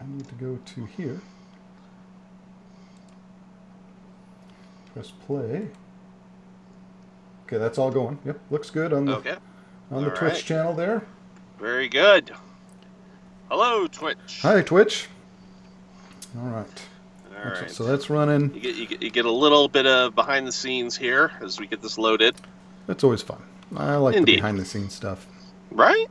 I need to go to here. Press play. Okay, that's all going. Yep, looks good on the Twitch channel there. Very good. Hello, Twitch. Hi, Twitch. All right. All right. So that's running. You get a little bit of behind the scenes here as we get this loaded. That's always fun. I like the behind the scenes stuff. Right?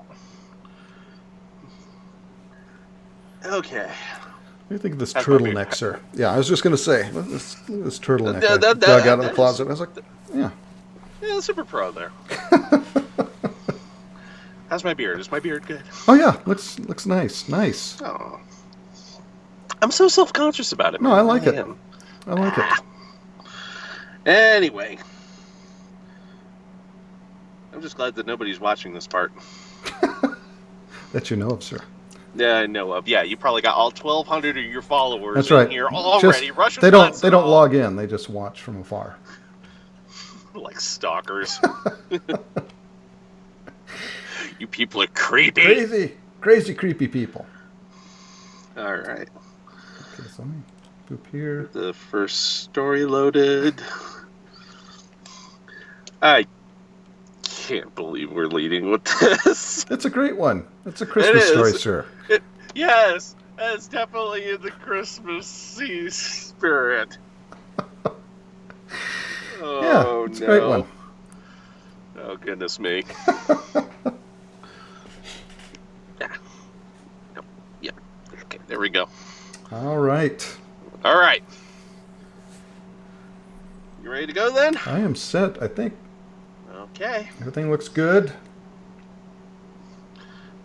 Okay. What do you think of this turtleneck, sir? Yeah, I was just going to say, this turtleneck I dug out of the closet. I was like, yeah. Yeah, Super Pro there. How's my beard? Is my beard good? Oh, yeah. Looks nice. Nice. Oh. I'm so self-conscious about it. No, I like it. I like it. Anyway. I'm just glad that nobody's watching this part. That you know of, sir. Yeah, I know of. Yeah, you probably got all 1,200 of your followers That's right. in here already. They don't log in. They just watch from afar. Like stalkers. You people are creepy. Crazy, creepy people. All right. Okay, so let me boop here. The first story loaded. I can't believe we're leading with this. It's a great one. It's a Christmas story, sir. Yes, it's definitely in the Christmas spirit. Yeah, it's a great one. Oh, goodness me. Yep. Okay, there we go. All right. You ready to go then? I am set, I think. Okay. Everything looks good.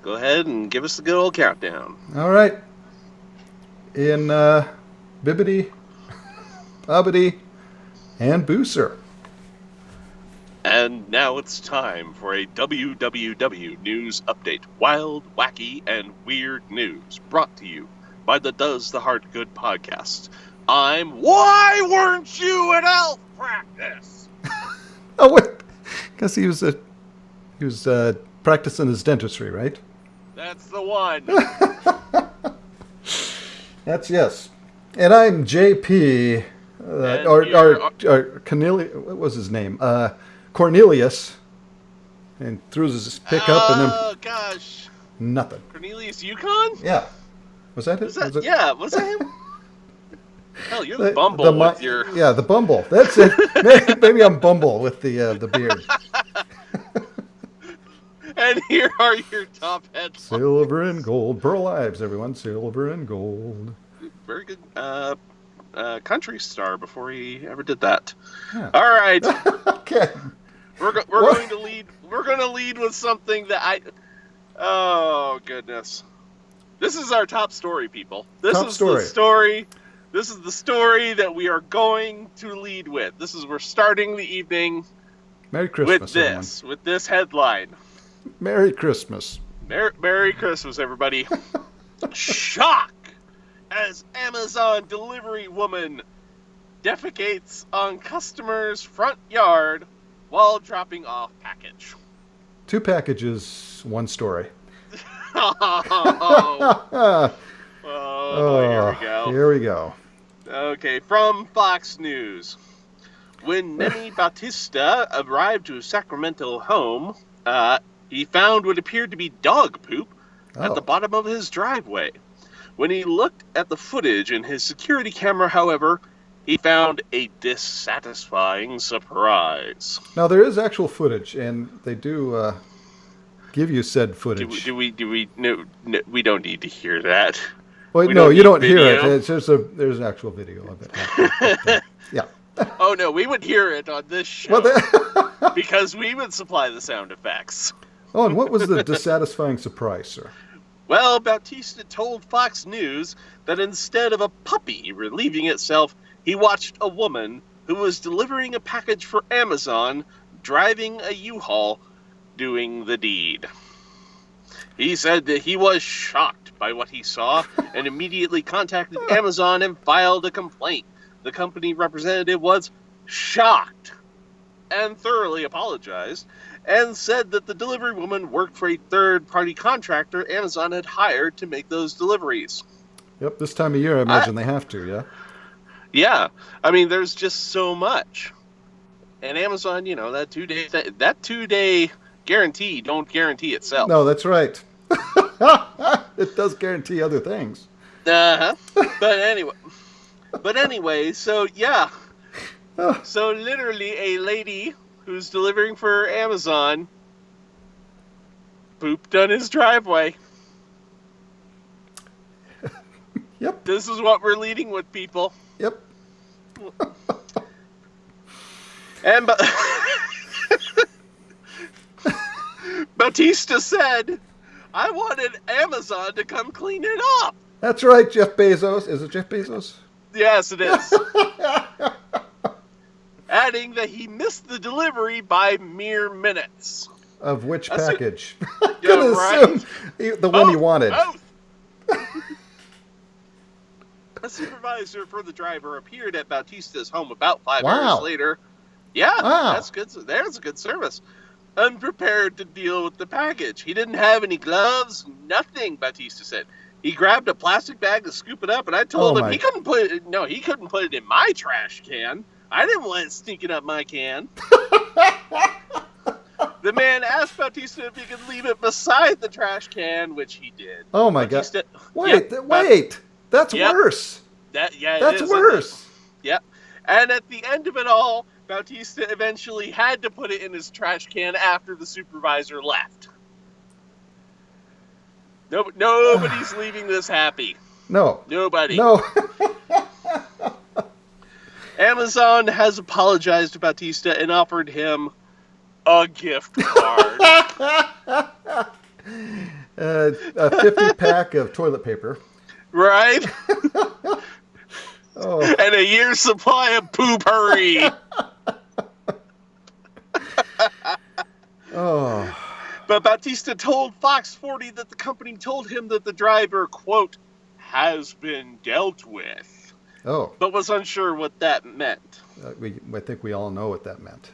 Go ahead and give us the good old countdown. All right. In Bibbidi, Bobbidi, and Booser. And now it's time for a WWW News Update. Wild, wacky, and weird news brought to you by the Does the Heart Good podcast. Why weren't you at elf practice? Oh, wait. Because he was practicing his dentistry, right? That's the one. That's yes. And I'm JP, or Cornelius, what was his name? Cornelius, and throws his pick up and then... Oh, gosh. Nothing. Cornelius Yukon? Yeah. Was that it? Yeah, was that him? Hell, you're the Bumble with your... Yeah, the Bumble. That's it. Maybe I'm Bumble with the beard. And here are your top headlines. Silver and gold. Pearl Ives, everyone. Silver and gold. Very good country star before he ever did that. Yeah. All right. Okay. We're going to lead. We're going to lead with something that oh, goodness. This is our top story, people. This is the story that we are going to lead with. We're starting the evening Merry Christmas, with this headline. Merry Christmas. Merry Christmas, everybody. Shock as Amazon delivery woman defecates on customer's front yard while dropping off package. 2 packages, 1 story. Oh, here we go. Here we go. Okay, from Fox News. When Nenny Bautista arrived to his Sacramento home, he found what appeared to be dog poop at the bottom of his driveway. When he looked at the footage in his security camera, however, he found a dissatisfying surprise. Now, there is actual footage, and they do give you said footage. No, we don't need to hear that. Well, no, you don't hear it. There's actual video of it. Yeah. Oh, no, we would hear it on this show because we would supply the sound effects. Oh, and what was the dissatisfying surprise, sir? Well, Bautista told Fox News that instead of a puppy relieving itself, he watched a woman who was delivering a package for Amazon, driving a U-Haul, doing the deed. He said that he was shocked by what he saw and immediately contacted Amazon and filed a complaint. The company representative was shocked and thoroughly apologized and said that the delivery woman worked for a third-party contractor Amazon had hired to make those deliveries. Yep, this time of year, I imagine they have to, yeah? Yeah. I mean, there's just so much. And Amazon, that 2 day guarantee don't guarantee itself. No, that's right. It does guarantee other things. Uh-huh. But anyway, so yeah. So literally a lady who's delivering for Amazon pooped on his driveway. Yep. This is what we're leading with, people. Yep. And Bautista said, I wanted Amazon to come clean it up. That's right, Jeff Bezos. Is it Jeff Bezos? Yes, it is. Adding that he missed the delivery by mere minutes. Of which package? Yeah, right. The one you wanted. Both. A supervisor for the driver appeared at Bautista's home about 5 hours later. Yeah, that's good. There's a good service. Unprepared to deal with the package. He didn't have any gloves, nothing, Bautista said. He grabbed a plastic bag to scoop it up, and I told him he couldn't put it in my trash can. I didn't want it sneaking up my can. The man asked Bautista if he could leave it beside the trash can, which he did. Oh my Bautista, God! Wait! That's worse. That's worse. Yep. And at the end of it all, Bautista eventually had to put it in his trash can after the supervisor left. Nobody's leaving this happy. No. Nobody. No. Amazon has apologized to Bautista and offered him a gift card. A 50-pack of toilet paper. Right? Oh. And a year's supply of poo-pourri. Oh. But Bautista told Fox 40 that the company told him that the driver, quote, has been dealt with. Oh. But was unsure what that meant. I think we all know what that meant.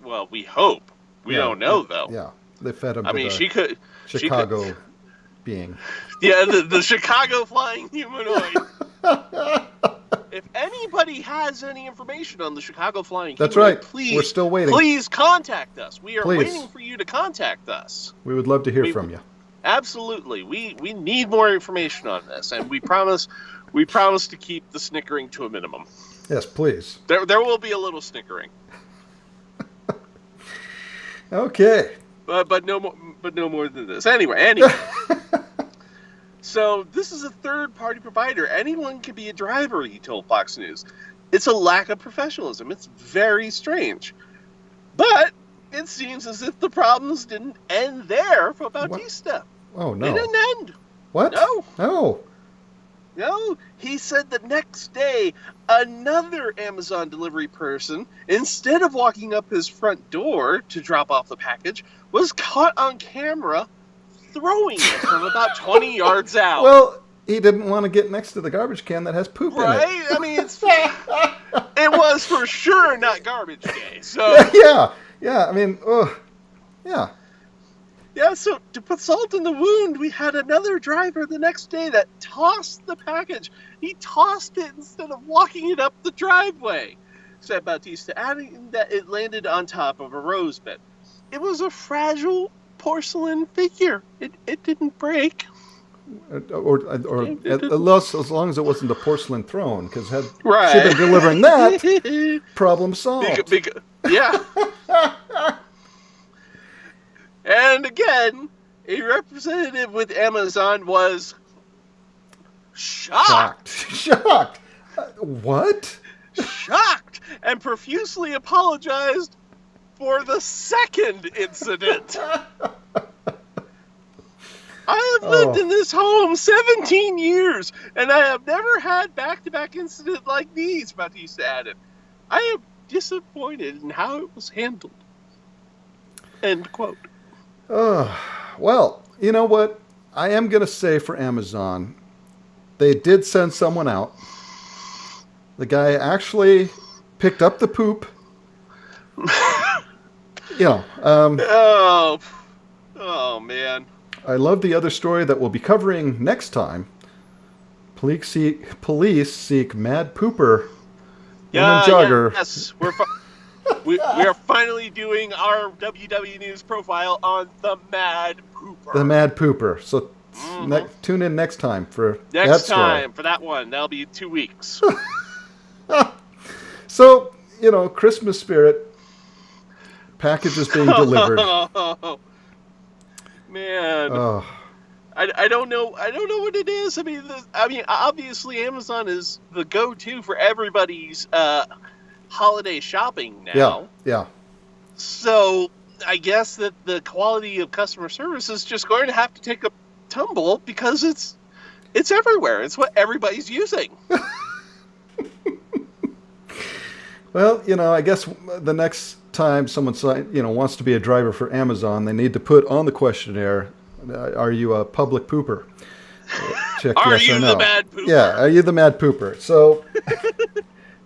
Well, we hope. We don't know, though. Yeah. They fed him Chicago being. Yeah, the Chicago flying humanoid. If anybody has any information on the Chicago flying That's humanoid, right. Please, we're still waiting. Please contact us. We are waiting for you to contact us. We would love to hear from you. Absolutely. We need more information on this, and we promise to keep the snickering to a minimum. Yes, please. There will be a little snickering. Okay. But no more than this. Anyway. So this is a third-party provider. Anyone can be a driver, he told Fox News. It's a lack of professionalism. It's very strange. But it seems as if the problems didn't end there for Bautista. What? Oh, no. They didn't end. What? No. No, he said the next day, another Amazon delivery person, instead of walking up his front door to drop off the package, was caught on camera throwing it from about 20 yards out. Well, he didn't want to get next to the garbage can that has poop in it. Right? I mean, it was for sure not garbage day. So yeah. I mean, yeah. Yeah, so to put salt in the wound, we had another driver the next day that tossed the package. He tossed it instead of walking it up the driveway, said Bautista, adding that it landed on top of a rose bed. It was a fragile porcelain figure. It didn't break. Or as long as it wasn't a porcelain throne, because had right. she been delivering that, problem solved. Yeah. And again, a representative with Amazon was shocked. What? Shocked and profusely apologized for the second incident. I have lived in this home 17 years, and I have never had back-to-back incidents like these, Bautista added. I am disappointed in how it was handled. End quote. Well, you know what? I am going to say for Amazon, they did send someone out. The guy actually picked up the poop. Oh, man. I love the other story that we'll be covering next time. Police seek mad pooper woman jogger. Yes, we are finally doing our WW News profile on the Mad Pooper. The mad pooper. So tune in next time for that Next story. time for that one. That'll be 2 weeks. So, Christmas spirit. Packages being delivered. Oh, man. Oh. I don't know. I don't know what it is. I mean, obviously, Amazon is the go-to for everybody's holiday shopping now. Yeah. So I guess that the quality of customer service is just going to have to take a tumble because it's everywhere. It's what everybody's using. Well, I guess the next time someone wants to be a driver for Amazon, they need to put on the questionnaire, are you a public pooper? Check Are yes you or no. the mad pooper? Yeah, are you the mad pooper? So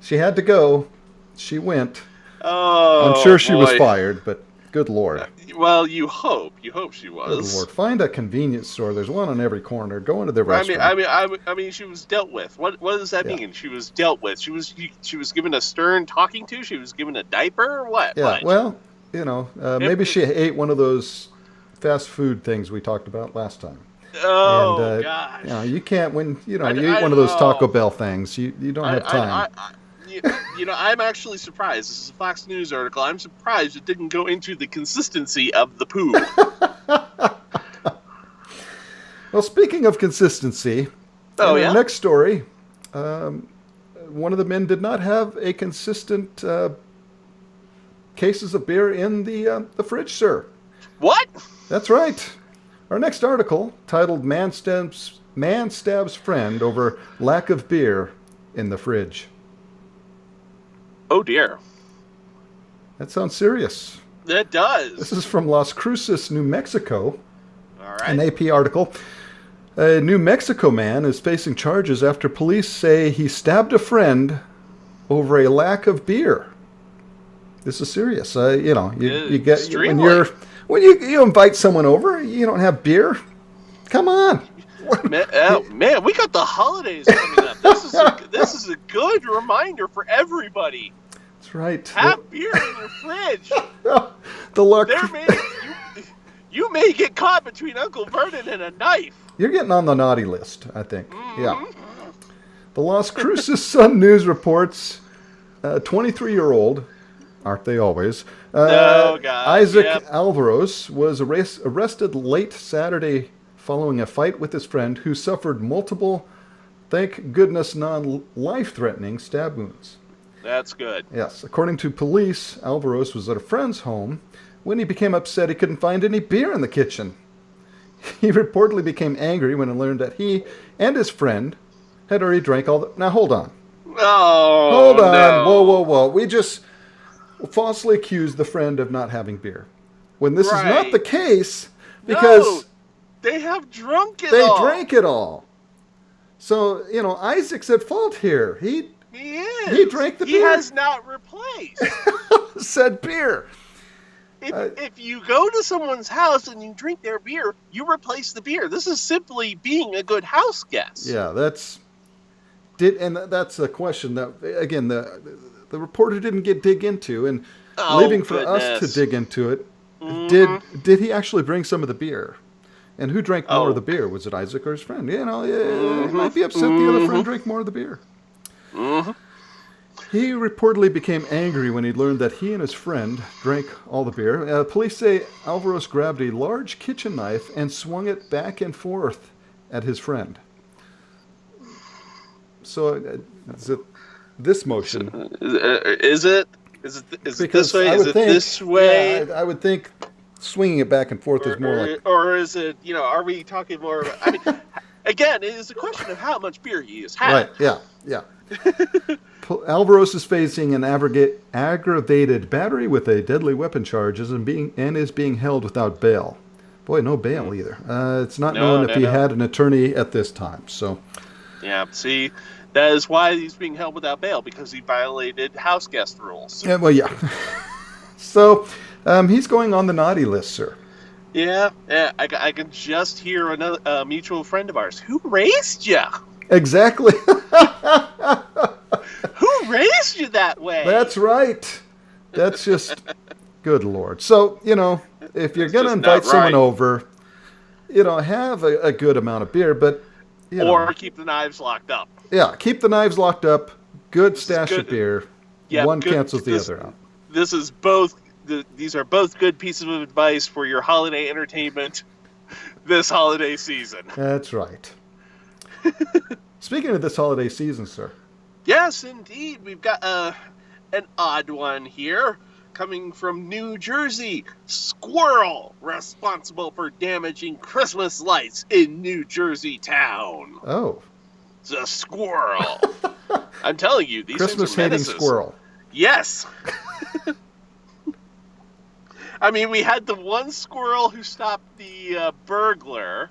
she had to go. She went. Oh, I'm sure she was boy. fired, but good Lord. Well, you hope. You hope she was. Good Lord. Find a convenience store. There's one on every corner. Go into the restaurant. I mean, she was dealt with. What does that mean? She was dealt with. She was given a stern talking to. She was given a diaper. Or what? Yeah. What? Well, maybe she ate one of those fast food things we talked about last time. Oh, And, gosh. you can't you eat one of those Taco Bell things. You don't have time. I'm actually surprised. This is a Fox News article. I'm surprised it didn't go into the consistency of the poo. Well, speaking of consistency, our next story, one of the men did not have a consistent cases of beer in the fridge, sir. What? That's right. Our next article, titled Man Stabs Friend Over Lack of Beer in the Fridge. Oh, dear. That sounds serious. It does. This is from Las Cruces, New Mexico. All right. An AP article. A New Mexico man is facing charges after police say he stabbed a friend over a lack of beer. This is serious. You get when you invite someone over, you don't have beer. Come on. Man, we got the holidays coming up. This is a good reminder for everybody. That's right. Have beer in your fridge. The luck. You may get caught between Uncle Vernon and a knife. You're getting on the naughty list, I think. Mm-hmm. Yeah. The Las Cruces Sun News reports 23-year-old, aren't they always? God. Isaac Alvarez was arrested late Saturday following a fight with his friend who suffered multiple, thank goodness, non-life-threatening stab wounds. That's good. Yes. According to police, Alvarez was at a friend's home when he became upset he couldn't find any beer in the kitchen. He reportedly became angry when he learned that he and his friend had already drank all the... Now, hold on. Oh, hold on. No. Whoa. We just falsely accused the friend of not having beer. When this is not the case, because... They have drunk it all. They drank it all. So, Isaac's at fault here. He is. He drank the beer. He has not replaced said beer. If you go to someone's house and you drink their beer, you replace the beer. This is simply being a good house guest. Yeah, that's a question that, again, the reporter didn't dig into, and leaving for us to dig into it. Mm-hmm. Did he actually bring some of the beer? And who drank more of the beer? Was it Isaac or his friend? He might be upset the other friend drank more of the beer. Mm-hmm. He reportedly became angry when he learned that he and his friend drank all the beer. Police say Alvarez grabbed a large kitchen knife and swung it back and forth at his friend. So, is it this motion? Is it this way? Is it this way? Yeah, I would think swinging it back and forth is more like... Or is it, are we talking more... I mean, again, it is a question of how much beer he has had. Right, yeah. Alvarez is facing an aggravated battery with a deadly weapon charges and is being held without bail. Boy, no bail either. It's not known if he had an attorney at this time. So, yeah, see, that is why he's being held without bail, because he violated house guest rules. Yeah, well, yeah. So, he's going on the naughty list, sir. Yeah, I can just hear another mutual friend of ours. Who raised you? Exactly. Who raised you that way? That's right. That's just good Lord. So, if you're That's going to just invite not someone right. over, have a good amount of beer, but, Or keep the knives locked up. yeah, keep the knives locked up. Good This is stash good. of beer. Yeah, One good. cancels the other out. This is both. These are both good pieces of advice for your holiday entertainment this holiday season. That's right. Speaking of this holiday season, sir. Yes, indeed. We've got an odd one here coming from New Jersey. Squirrel responsible for damaging Christmas lights in New Jersey town. Oh. It's a squirrel. I'm telling you, these Christmas things are hating menaces. squirrel. Yes. I mean, we had the one squirrel who stopped the burglar.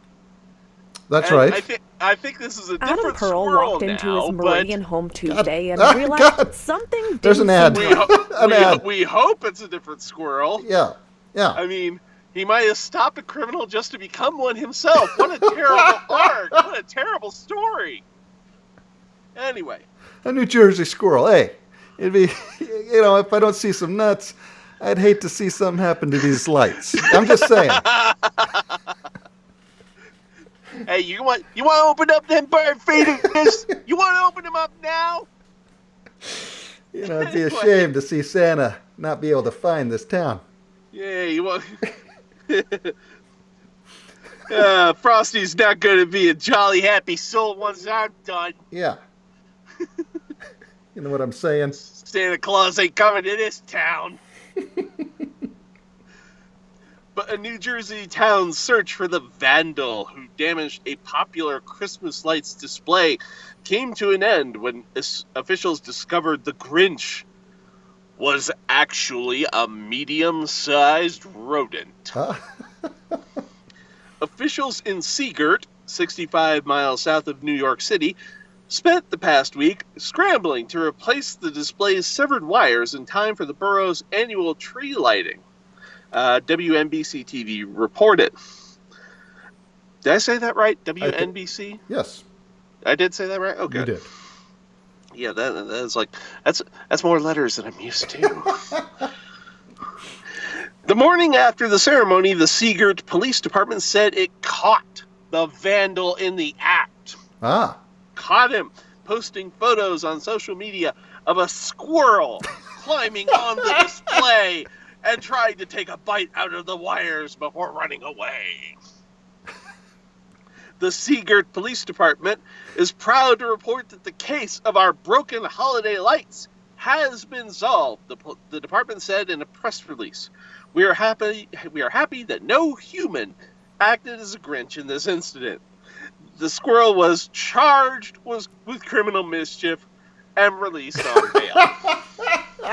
That's And right. I think this is a Adam different Pearl squirrel walked into now, his but Meridian home Tuesday and Ah, realized God. something didn't There's an ad. seem we, right. An ad. we hope it's a different squirrel. Yeah. Yeah. I mean, he might have stopped a criminal just to become one himself. What a terrible arc. What a terrible story. Anyway. A New Jersey squirrel. Hey, it'd be, if I don't see some nuts, I'd hate to see something happen to these lights. I'm just saying. Hey, you want to open up them bird feeders? You want to open them up now? It'd be a shame to see Santa not be able to find this town. Yeah, you want. Frosty's not going to be a jolly happy soul once I'm done. Yeah. You know what I'm saying? Santa Claus ain't coming to this town. But a New Jersey town's search for the vandal who damaged a popular Christmas lights display came to an end when officials discovered the Grinch was actually a medium-sized rodent. Huh? Officials in Seagirt, 65 miles south of New York City, spent the past week scrambling to replace the display's severed wires in time for the borough's annual tree lighting. WNBC TV reported. Did I say that right? WNBC? Yes, I did say that right? Oh, you good. did. Yeah, that's like that's more letters than I'm used to. The morning after the ceremony, the Seagirt Police Department said it caught the vandal in the act. Ah. Caught him posting photos on social media of a squirrel climbing on the display and trying to take a bite out of the wires before running away. The Seagirt Police Department is proud to report that the case of our broken holiday lights has been solved, the department said in a press release. We are happy that no human acted as a Grinch in this incident. The squirrel was charged with criminal mischief and released on bail.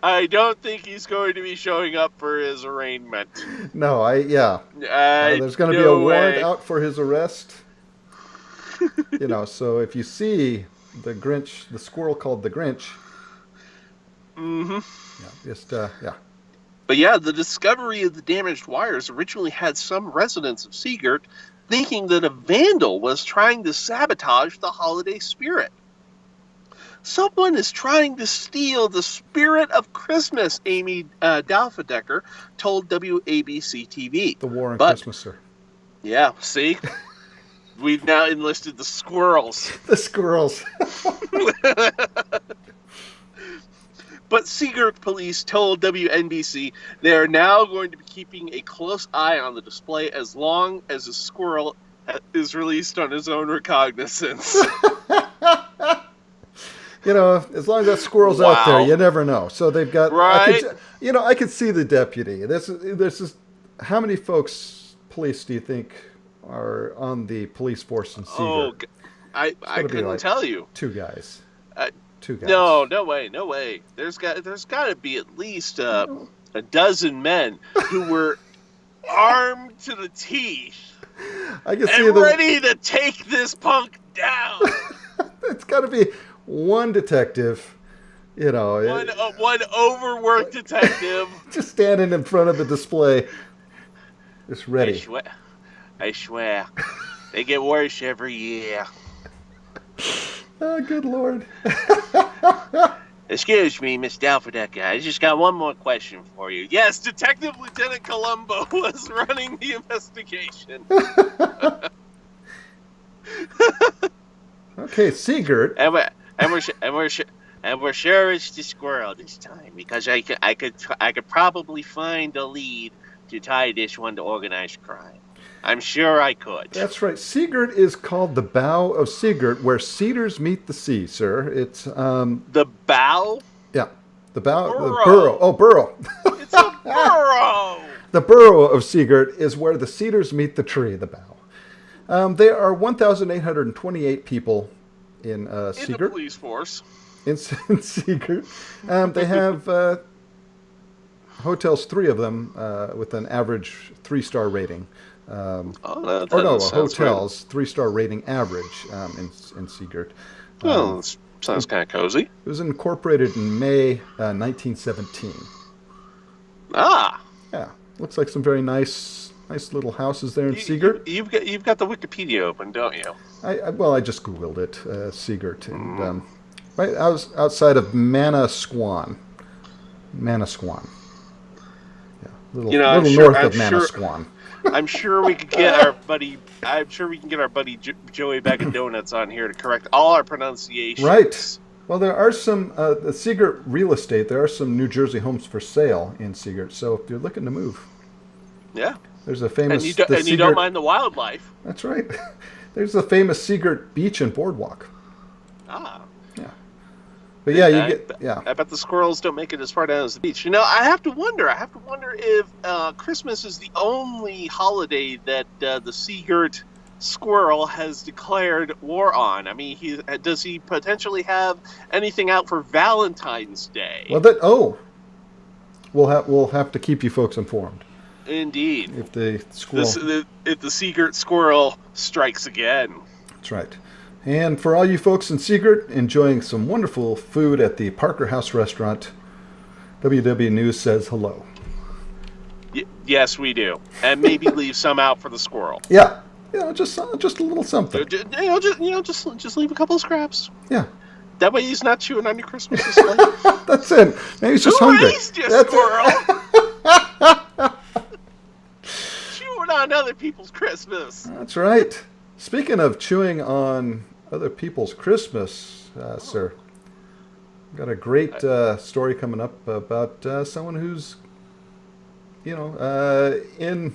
I don't think he's going to be showing up for his arraignment. No, there's going to be a no warrant way. out for his arrest. So if you see the Grinch, the squirrel called the Grinch. Mm-hmm. Yeah. But yeah, the discovery of the damaged wires originally had some residents of Seagirt thinking that a vandal was trying to sabotage the holiday spirit. Someone is trying to steal the spirit of Christmas, Amy Dalfadecker told WABC TV. The war on But- Christmas, sir. Yeah, see? We've now enlisted the squirrels. The squirrels. But Seagirt police told WNBC they are now going to be keeping a close eye on the display as long as the squirrel is released on his own recognizance. As long as that squirrel's out there, Wow. you never know. So they've got, Right. I could see the deputy. This is how many police do you think are on the police force in Seagirt? Oh, I gotta be couldn't like- tell you. Two guys. Uh, Two guys. No way. There's got to be at least a dozen men who were armed to the teeth I can see and the. ready to take this punk down. It's got to be one detective. One overworked detective. Just standing in front of the display, just ready. I swear. They get worse every year. Oh, good Lord. Excuse me, Miss Dalfadecker. I just got one more question for you. Yes, Detective Lieutenant Columbo was running the investigation. Okay, Sigurd. And we're sure it's the squirrel this time because I could probably find a lead to tie this one to organized crime. I'm sure I could. That's right. Sigurd is called the Bow of Sigurd, where cedars meet the sea, sir. It's The bow? yeah, the bow, the Burrow. burrow. Oh, burrow. It's a burrow. The burrow of Sigurd is where the cedars meet the tree, the bow. There are 1,828 people in In the Sigurd. police force. In Sigurd. They have hotels, 3 of them, with an average 3-star rating. Oh, Hotels, 3-star rating average in Sigurd. Well, sounds kind of cozy. It was incorporated in May 1917. Ah, Yeah, looks like some very nice little houses there in Sigurd. You've got the Wikipedia open, don't you? I just googled it, Sigurd, and right outside of Manasquan. Manasquan. Yeah, little north of Manasquan. I'm sure we could get our buddy. I'm sure we can get our buddy Joey Bag of Donuts on here to correct all our pronunciations. Right. Well, there are some the Sigurd real estate. There are some New Jersey homes for sale in Sigurd. So if you're looking to move, Yeah. there's a famous. And you don't mind the wildlife. That's right. There's a famous Sigurd beach and boardwalk. Ah. Yeah. But yeah, I bet the squirrels don't make it as far down as the beach. I have to wonder if Christmas is the only holiday that the Sigurd squirrel has declared war on. I mean, does he potentially have anything out for Valentine's Day? Well, we'll have to keep you folks informed. Indeed. If the squirrel. If the Sigurd squirrel strikes again. That's right. And for all you folks in Sigurd enjoying some wonderful food at the Parker House restaurant, WW News says hello. Yes, we do. And maybe leave some out for the squirrel. Yeah. Just a little something. Just leave a couple of scraps. Yeah. That way he's not chewing on your Christmas display. That's it. Maybe he's just Who hungry. raised you, That's squirrel? Chewing on other people's Christmas. That's right. Speaking of chewing on other people's Christmas, sir, got a great story coming up about someone who's, in.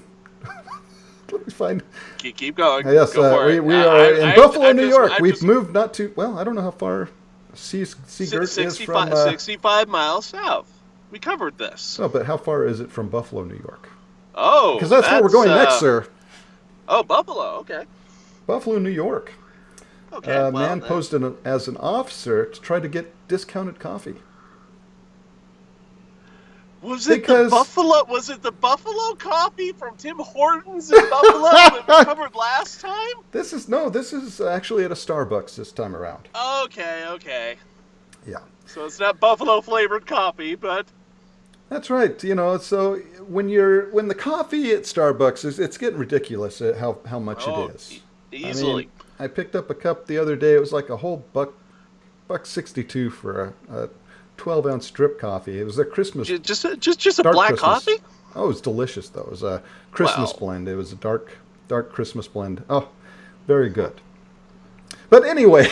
Let me find. Keep going. Yes, Go for we it. are in Buffalo, New York. We've moved not too well. I don't know how far Sigurd is from. 65 miles south. We covered this. No, but how far is it from Buffalo, New York? Oh, Because that's where we're going next, sir. Oh, Buffalo. Okay. Buffalo, New York. Okay. A man posed as an officer to try to get discounted coffee. Was it the Buffalo coffee from Tim Hortons in Buffalo that we covered last time? This is actually at a Starbucks this time around. Okay. Yeah. So it's not Buffalo flavored coffee, but That's right. So when the coffee at Starbucks it's getting ridiculous at how much it is. Easily. I picked up a cup the other day. It was like a whole $1.62 for a 12-ounce drip coffee. It was a Christmas. Just a dark black Christmas. coffee? Oh, it was delicious though. It was a Christmas blend. It was a dark Christmas blend. Oh, very good. But anyway,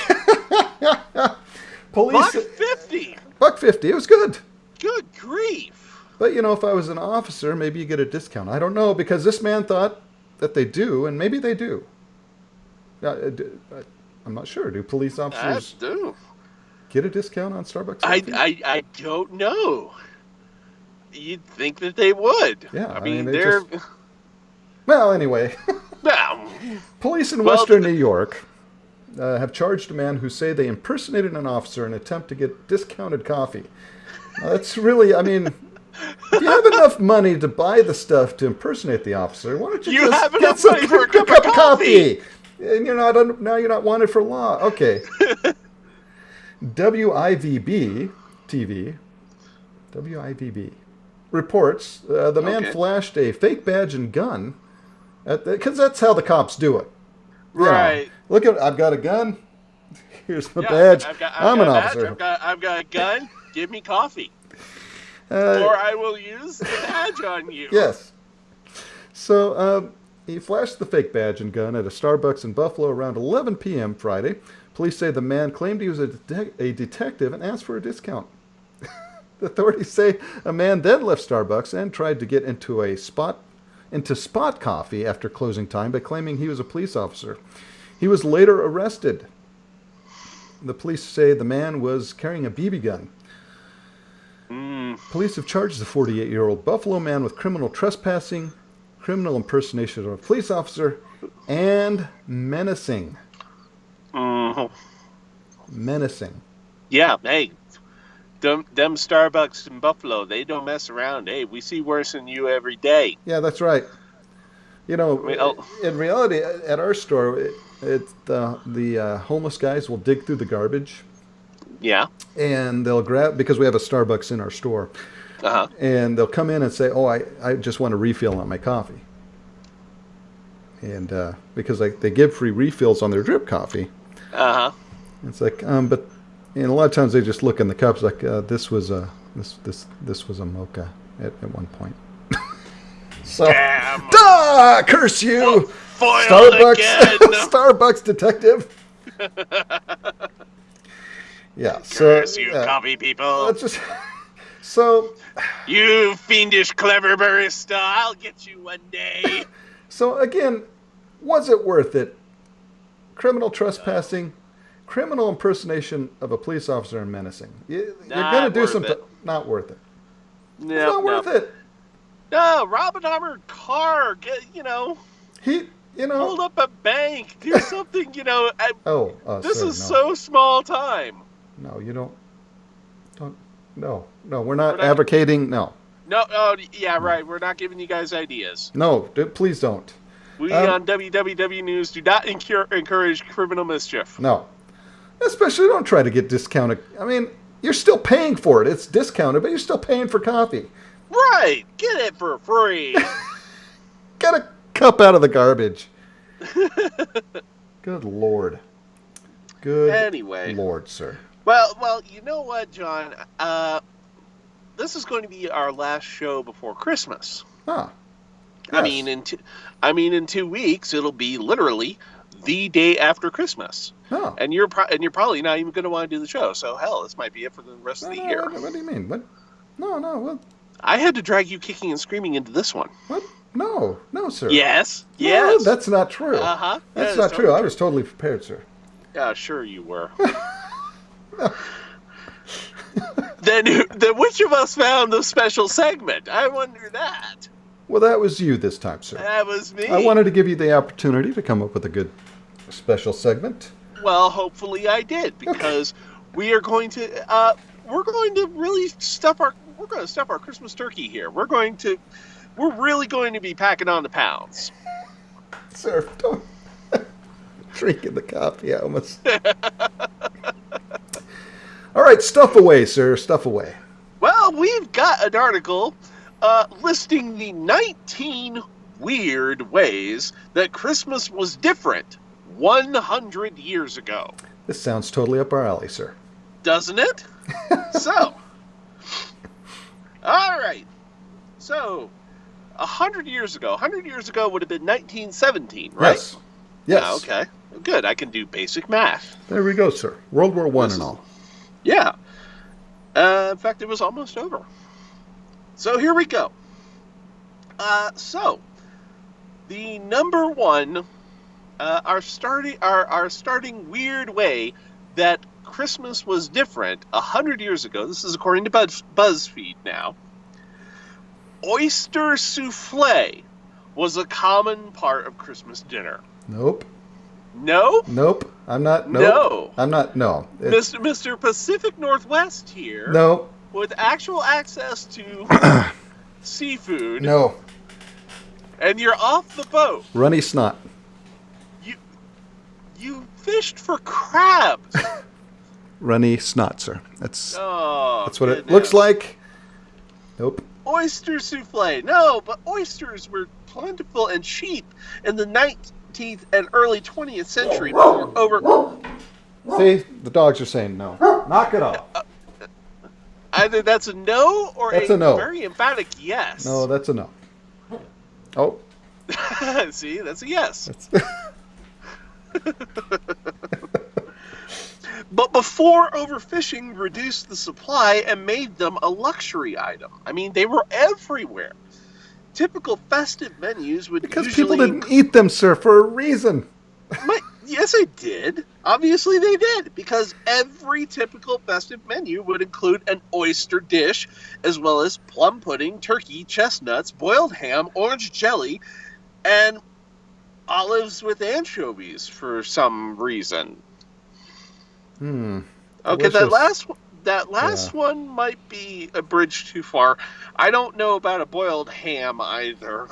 police. $1.50. $1.50. It was good. Good grief. But if I was an officer, maybe you get a discount. I don't know, because this man thought that they do, and maybe they do. I'm not sure. Do police officers get a discount on Starbucks coffee? I don't know. You'd think that they would. Yeah, I mean they're. Well, anyway. Police in Western New York have charged a man who say they impersonated an officer in an attempt to get discounted coffee. That's really, if you have enough money to buy the stuff to impersonate the officer, why don't you just get some for a cup of coffee? And now you're not wanted for law. Okay. WIVB TV, WIVB reports the man flashed a fake badge and gun Because that's how the cops do it. You know, Right. look at, I've got a gun. Here's my Yeah, badge. I've got I'm an a badge, officer. I've got a gun. Give me coffee, Uh, or I will use the badge on you. Yes. So he flashed the fake badge and gun at a Starbucks in Buffalo around 11 p.m. Friday. Police say the man claimed he was a detective and asked for a discount. The authorities say a man then left Starbucks and tried to get into Spot Coffee after closing time by claiming he was a police officer. He was later arrested. The police say the man was carrying a BB gun. Police have charged the 48-year-old Buffalo man with criminal trespassing, criminal impersonation of a police officer, and menacing. Mhm. Menacing. Yeah, hey, them Starbucks in Buffalo, they don't mess around. Hey, we see worse than you every day. Yeah, that's right. You know, Well- in reality, at our store, the homeless guys will dig through the garbage Yeah. and they'll grab, because we have a Starbucks in our store, Uh huh. and they'll come in and say, "Oh, I just want a refill on my coffee," and because they give free refills on their drip coffee, Uh huh. it's like, but and a lot of times they just look in the cups like this was a mocha at one point. So, Damn. duh, curse you, Foiled Starbucks, again. Starbucks detective. Yeah, so Curse you, coffee people. let's just so. You fiendish clever barista. I'll get you one day. So again, was it worth it? Criminal trespassing, criminal impersonation of a police officer, and menacing. You're Not going to do worth something. it. Not worth it. It's No, not worth it. No, rob an armored car. He, Hold up a bank. Do something. This sir, is no. so small time. No, you don't. No, we're not We're not- advocating. No, No, oh yeah, right. We're not giving you guys ideas. no, please don't. We Um, on WWW News do not encourage criminal mischief. No, especially don't try to get discounted. I mean, you're still paying for it. It's discounted, but you're still paying for coffee. Right, get it for free. Get a cup out of the garbage. Good Lord. Good Anyway. Lord, sir. Well, you know what, John? This is going to be our last show before Christmas. Ah. I Yes. mean, in 2 weeks, it'll be literally the day after Christmas, Oh. and you're probably not even going to want to do the show. So hell, this might be it for the rest of the year. What do you mean? What? No, what? I had to drag you kicking and screaming into this one. What? No, sir. Yes, No, yes. that's not true. Uh-huh. That's Yeah, not it's true. I totally was totally prepared, sir. Yeah, sure you were. Then which of us found the special segment? I wonder that. Well, that was you this time, sir. That was me. I wanted to give you the opportunity to come up with a good special segment. Well, hopefully I did, because we're going to really stuff our Christmas turkey here. We're really going to be packing on the pounds. Sir, don't drinking the coffee almost. All right, stuff away, sir. Stuff away. Well, we've got an article listing the 19 weird ways that Christmas was different 100 years ago. This sounds totally up our alley, sir. Doesn't it? So, all right. So, 100 years ago would have been 1917, right? Yes. Yes. Yeah, okay. Good. I can do basic math. There we go, sir. World War One This and is- all. Yeah. In fact, it was almost over. So here we go. So the number one, our starting weird way that Christmas was different 100 years ago. This is according to BuzzFeed now. Oyster souffle was a common part of Christmas dinner. Nope. No? Nope. I'm not. Nope. No. I'm not. No. Mr. Pacific Northwest here, No. with actual access to seafood, No. and you're off the boat. Runny snot. You fished for crabs. Runny snot, sir. That's Oh, that's what it goodness. looks like. Nope. Oyster souffle. No, but oysters were plentiful and cheap in the 19th and early 20th century for over... See, the dogs are saying no. Knock it off. Either that's a no or That's a no. very emphatic yes. No, that's a no. Oh. See, that's a yes. That's... But before overfishing reduced the supply and made them a luxury item. I mean, they were everywhere. Typical festive menus would Because usually... people didn't eat them, sir, for a reason. Yes, they did. Obviously, they did. Because every typical festive menu would include an oyster dish, as well as plum pudding, turkey, chestnuts, boiled ham, orange jelly, and olives with anchovies for some reason. Okay, Delicious. that last one might be a bridge too far. I don't know about a boiled ham either.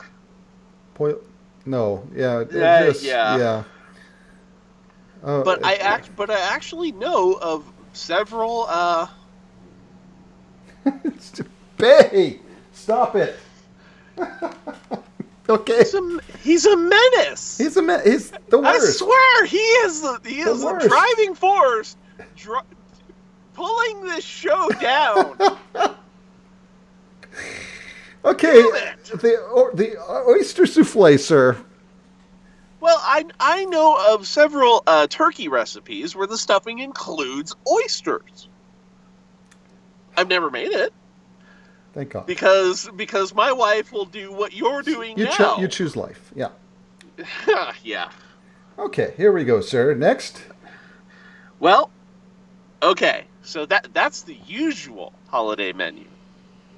No, yeah, yeah. Oh, But I actually know of several. Bay, stop it. Okay. He's a menace. He's the I worst. swear he is the worst. driving force, pulling this show down. Okay, Damn it. the oyster souffle, sir. Well, I know of several turkey recipes where the stuffing includes oysters. I've never made it Thank God. because my wife will do what you're doing now. You choose life. Yeah. Yeah. Okay, here we go, sir. Next. Well, okay. So that's the usual holiday menu.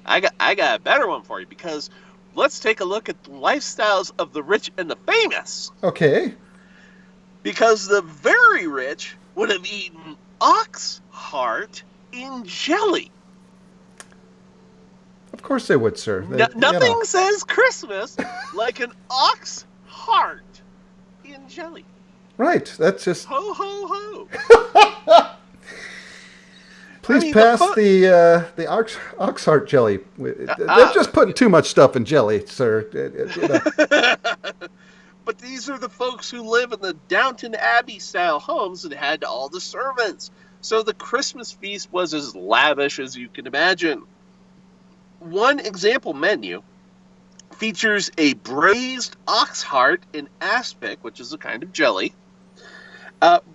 I got a better one for you because let's take a look at the lifestyles of the rich and the famous. Okay. Because the very rich would have eaten ox heart in jelly. Of course they would, sir. Nothing says Christmas like an ox heart in jelly. Right. That's just. Ho, ho, ho. Please pass the ox heart jelly. They're just putting too much stuff in jelly, sir. But these are the folks who live in the Downton Abbey style homes and had all the servants. So the Christmas feast was as lavish as you can imagine. One example menu features a braised ox heart in aspic, which is a kind of jelly,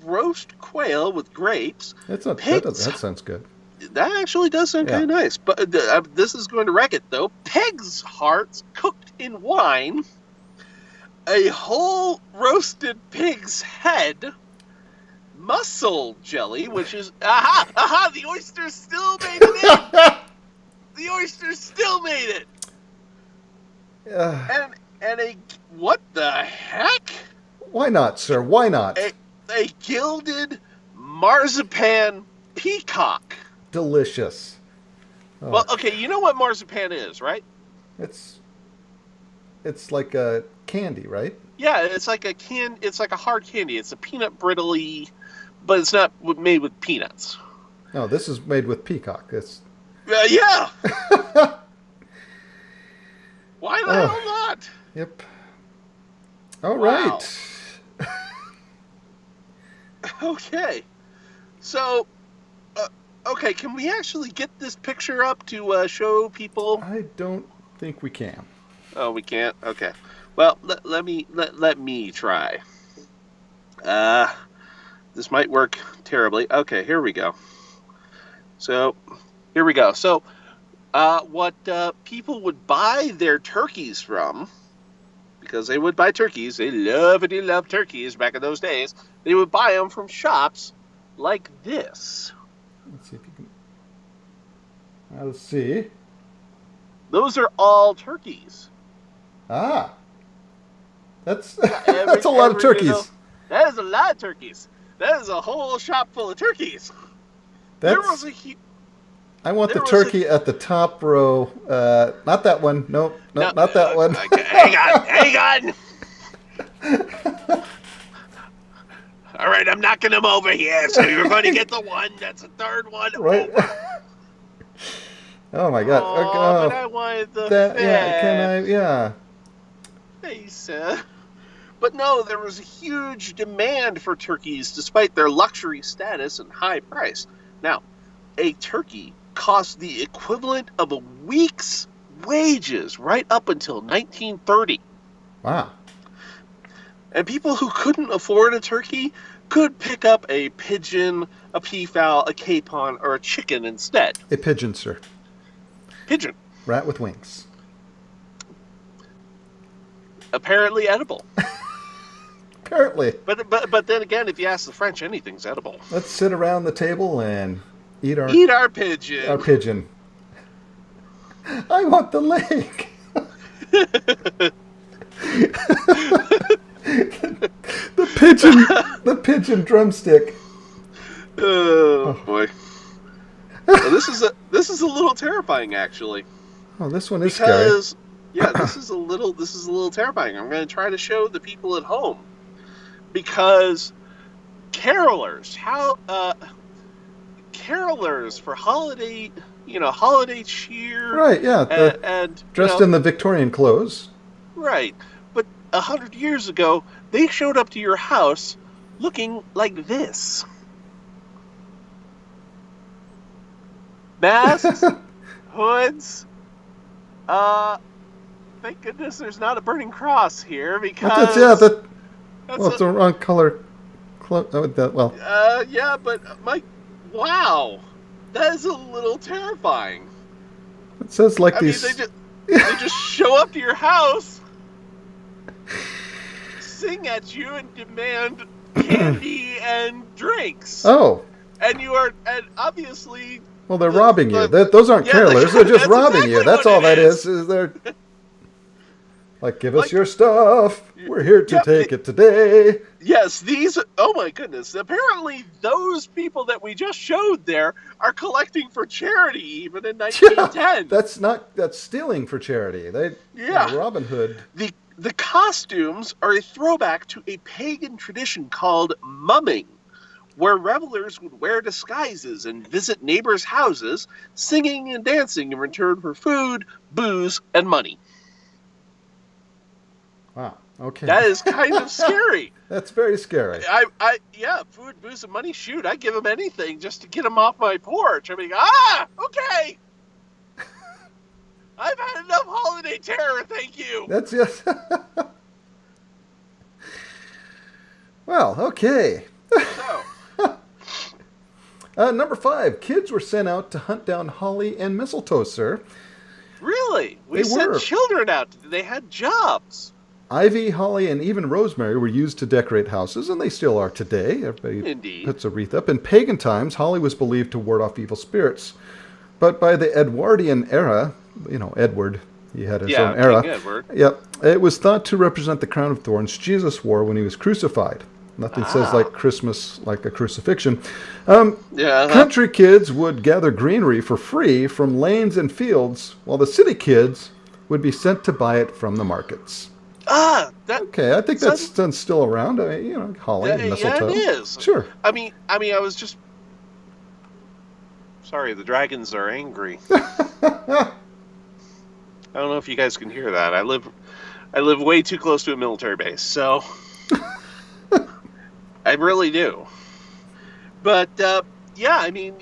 roast quail with grapes. That sounds good. That actually does sound kind of nice. But this is going to wreck it, though. Pig's hearts cooked in wine, a whole roasted pig's head, mussel jelly, which is... Aha! The oysters still made it in! The oysters still made it! And a... What the heck? Why not, sir? Why not? A gilded marzipan peacock. Delicious. Oh. Well, okay, you know what marzipan is, right? It's like a candy, right? Yeah, it's like a hard candy. It's a peanut brittly, but it's not made with peanuts. No, this is made with peacock. It's yeah. Why the hell not? Yep. All Wow. right. Okay. So, okay, can we actually get this picture up to show people? I don't think we can. Oh, we can't? Okay. Well, let me try. This might work terribly. Okay, here we go. So, here we go. So, what people would buy their turkeys from, because they would buy turkeys, they loved turkeys back in those days, they would buy them from shops like this. Let's see if you can. Let's see. Those are all turkeys. Ah. That's that's a lot of turkeys. That is a lot of turkeys. That is a whole shop full of turkeys. I want the turkey at the top row. Not that one. Nope. No, not that one. Hang on. All right, I'm knocking them over here. So you're going to get the one. That's the third one. Right. Oh my God. Oh, but I wanted the fifth. Yeah. Can I? Yeah. nice. But no, there was a huge demand for turkeys despite their luxury status and high price. Now, a turkey cost the equivalent of a week's wages right up until 1930. Wow. And people who couldn't afford a turkey could pick up a pigeon, a peafowl, a capon, or a chicken instead. A pigeon, sir. Pigeon. Rat with wings. Apparently edible. Apparently. But then again, if you ask the French, anything's edible. Let's sit around the table and eat our Pigeon. Our pigeon. I want the leg. the pigeon drumstick. Oh boy. Well, this is a little terrifying, actually. Oh, this one is scary. Yeah, this is a little terrifying. I'm going to try to show the people at home, because carolers for holiday cheer, Right? Yeah, and dressed in the Victorian clothes. right. But 100 years ago, they showed up to your house looking like this. Masks, hoods. Thank goodness there's not a burning cross here, because It's the wrong color. yeah, but wow, that is a little terrifying. It says like I these. mean, they just show up to your house, sing at you, and demand candy and drinks. Oh. And obviously. Well, they're robbing you. Those aren't carolers. They're just robbing you. That's all that is they're like, give us your stuff. We're here to take it today. Yes, oh my goodness. Apparently those people that we just showed there are collecting for charity even in 1910. Yeah, that's stealing for charity. Robin Hood. The costumes are a throwback to a pagan tradition called mumming, where revelers would wear disguises and visit neighbors' houses, singing and dancing in return for food, booze, and money. Wow. Okay. That is kind of scary. That's very scary. Yeah, food, booze, and money. Shoot, I'd give them anything just to get them off my porch. I mean, okay. I've had enough holiday terror, thank you. That's yes. Well, okay. So, number 5, kids were sent out to hunt down holly and mistletoe, sir. Really? We sent children out. They had jobs. Ivy, holly, and even rosemary were used to decorate houses, and they still are today. Everybody Indeed. puts a wreath up. In pagan times, holly was believed to ward off evil spirits. But by the Edwardian era, Edward, he had his own era. King Edward. Yep, it was thought to represent the crown of thorns Jesus wore when he was crucified. Nothing says like Christmas like a crucifixion. Country kids would gather greenery for free from lanes and fields, while the city kids would be sent to buy it from the markets. Okay, I think that's still around. Holly and mistletoe. Yeah, it is. Sure. I mean, I was just. Sorry, the dragons are angry. I don't know if you guys can hear that. I live way too close to a military base, so I really do. But yeah, I mean,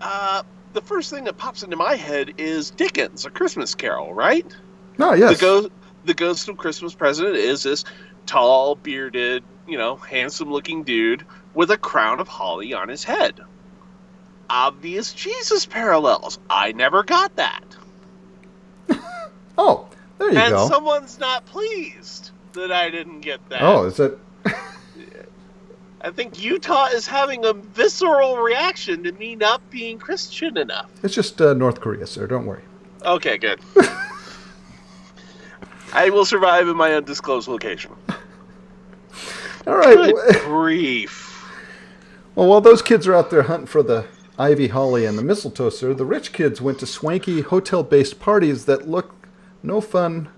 the first thing that pops into my head is Dickens, A Christmas Carol, right? Oh, yes. The ghost of Christmas Present is this tall, bearded, handsome-looking dude with a crown of holly on his head. Obvious Jesus parallels. I never got that. Oh, there you go. And someone's not pleased that I didn't get that. Oh, is it? I think Utah is having a visceral reaction to me not being Christian enough. It's just North Korea, sir. Don't worry. Okay, good. I will survive in my undisclosed location. All right. Good grief. Well, while those kids are out there hunting for the ivy, holly, and the mistletoe, sir, the rich kids went to swanky hotel-based parties that look no fun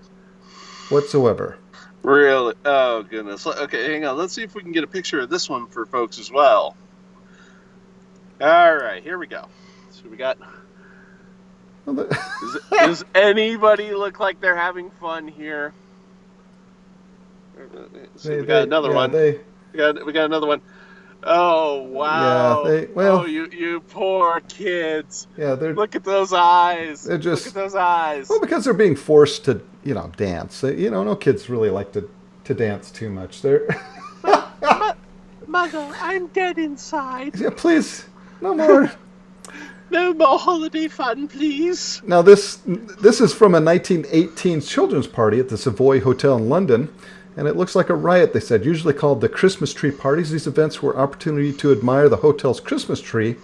whatsoever. Really? Oh, goodness. Okay, hang on. Let's see if we can get a picture of this one for folks as well. All right, here we go. So we got... Well, Does anybody look like they're having fun here? See, we got another one. We got another one. Oh wow! Oh, you poor kids. Yeah, look at those eyes. They're just, look at those eyes. Well, because they're being forced to, dance. No kids really like to dance too much. They're. Mother, I'm dead inside. Yeah, please, no more. No more holiday fun, please. Now this is from a 1918 children's party at the Savoy Hotel in London. And it looks like a riot, they said. Usually called the Christmas tree parties, these events were an opportunity to admire the hotel's Christmas tree,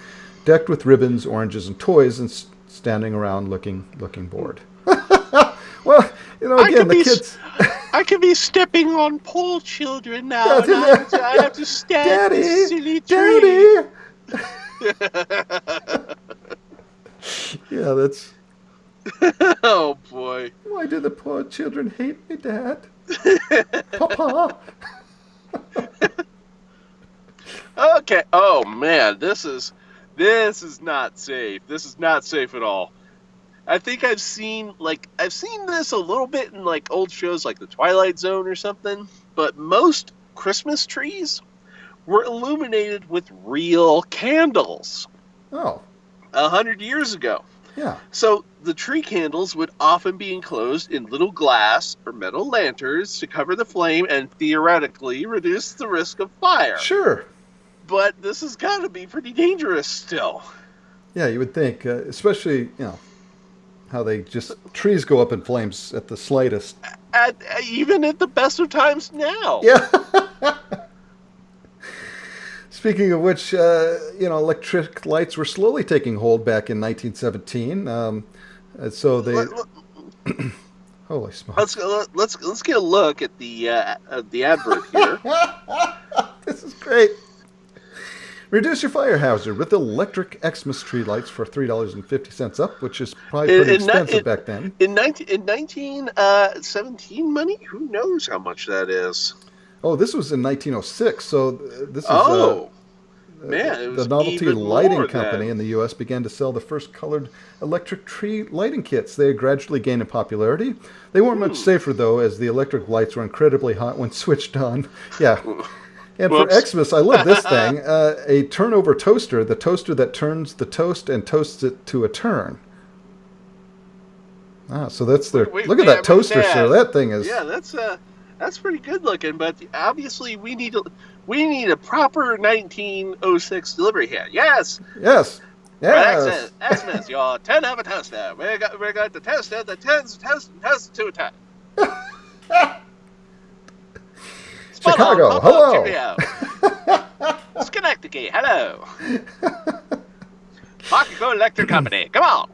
decked with ribbons, oranges, and toys, and standing around looking bored. Well, again, the kids... I could be stepping on poor children now, and I have to stare at this silly tree. Daddy! Yeah, that's... Oh, boy. Why do the poor children hate me, Dad? Papa. Okay. Oh man, this is not safe. This is not safe at all. I think I've seen this a little bit in like old shows like The Twilight Zone or something, but most Christmas trees were illuminated with real candles. Oh. 100 years ago. Yeah. So the tree candles would often be enclosed in little glass or metal lanterns to cover the flame and theoretically reduce the risk of fire. Sure. But this has got to be pretty dangerous still. Yeah, you would think, especially, how trees go up in flames at the slightest. Even at the best of times now. Yeah. Speaking of which, electric lights were slowly taking hold back in 1917. So they, holy smokes! Let's get a look at the advert here. This is great. Reduce your fire hazard with electric Xmas tree lights for $3.50 up, which is probably pretty expensive back then. In 1917 money, who knows how much that is? Oh, this was in 1906, so this is... man, it was the Novelty even Lighting more Company then. in the U.S. began to sell the first colored electric tree lighting kits. They gradually gained in popularity. They weren't much safer, though, as the electric lights were incredibly hot when switched on. Yeah. And Whoops. For Xmas, I love this thing, a turnover toaster, the toaster that turns the toast and toasts it to a turn. Ah, so that's their... Look at that toaster, sir. That thing is... Yeah, that's pretty good looking, but obviously we need a proper 1906 delivery here. Yes. Yes. Yes. Xmas, your turn of a toaster. We're going to toast it. The turns toast to a turn. Chicago, hello. Schenectady, hello. Bakugo Electric Company, come on.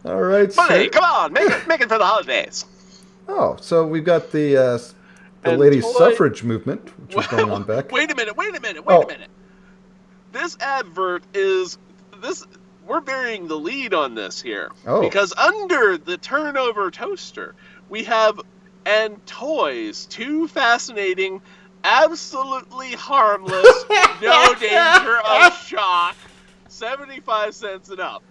All right, Money, come on, make it for the holidays. Oh, so we've got the ladies' suffrage movement, which was going on back. Wait a minute. This advert we're burying the lead on this here. Oh. Because under the turnover toaster, we have and toys, two fascinating, absolutely harmless, no danger of shock, 75 cents and up.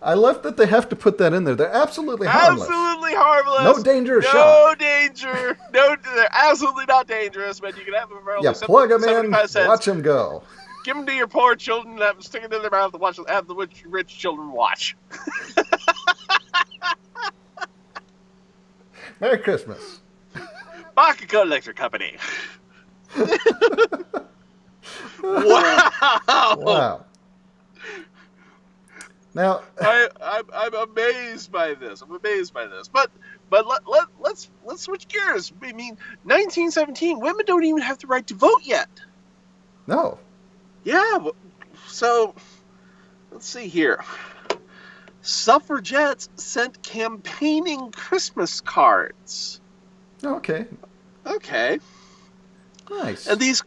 I love that they have to put that in there. They're absolutely harmless. Absolutely harmless. No danger of shock. No danger. No, they're absolutely not dangerous, but you can have them for only plug them in, 75 cents. watch them go. Give them to your poor children, stick it in their mouth, and have the rich children watch. Merry Christmas. Bakugo Electric Company. Wow. Now I'm amazed by this. But let's switch gears. I mean, 1917, women don't even have the right to vote yet. No. Yeah. So let's see here. Suffragettes sent campaigning Christmas cards. Okay. Nice. And these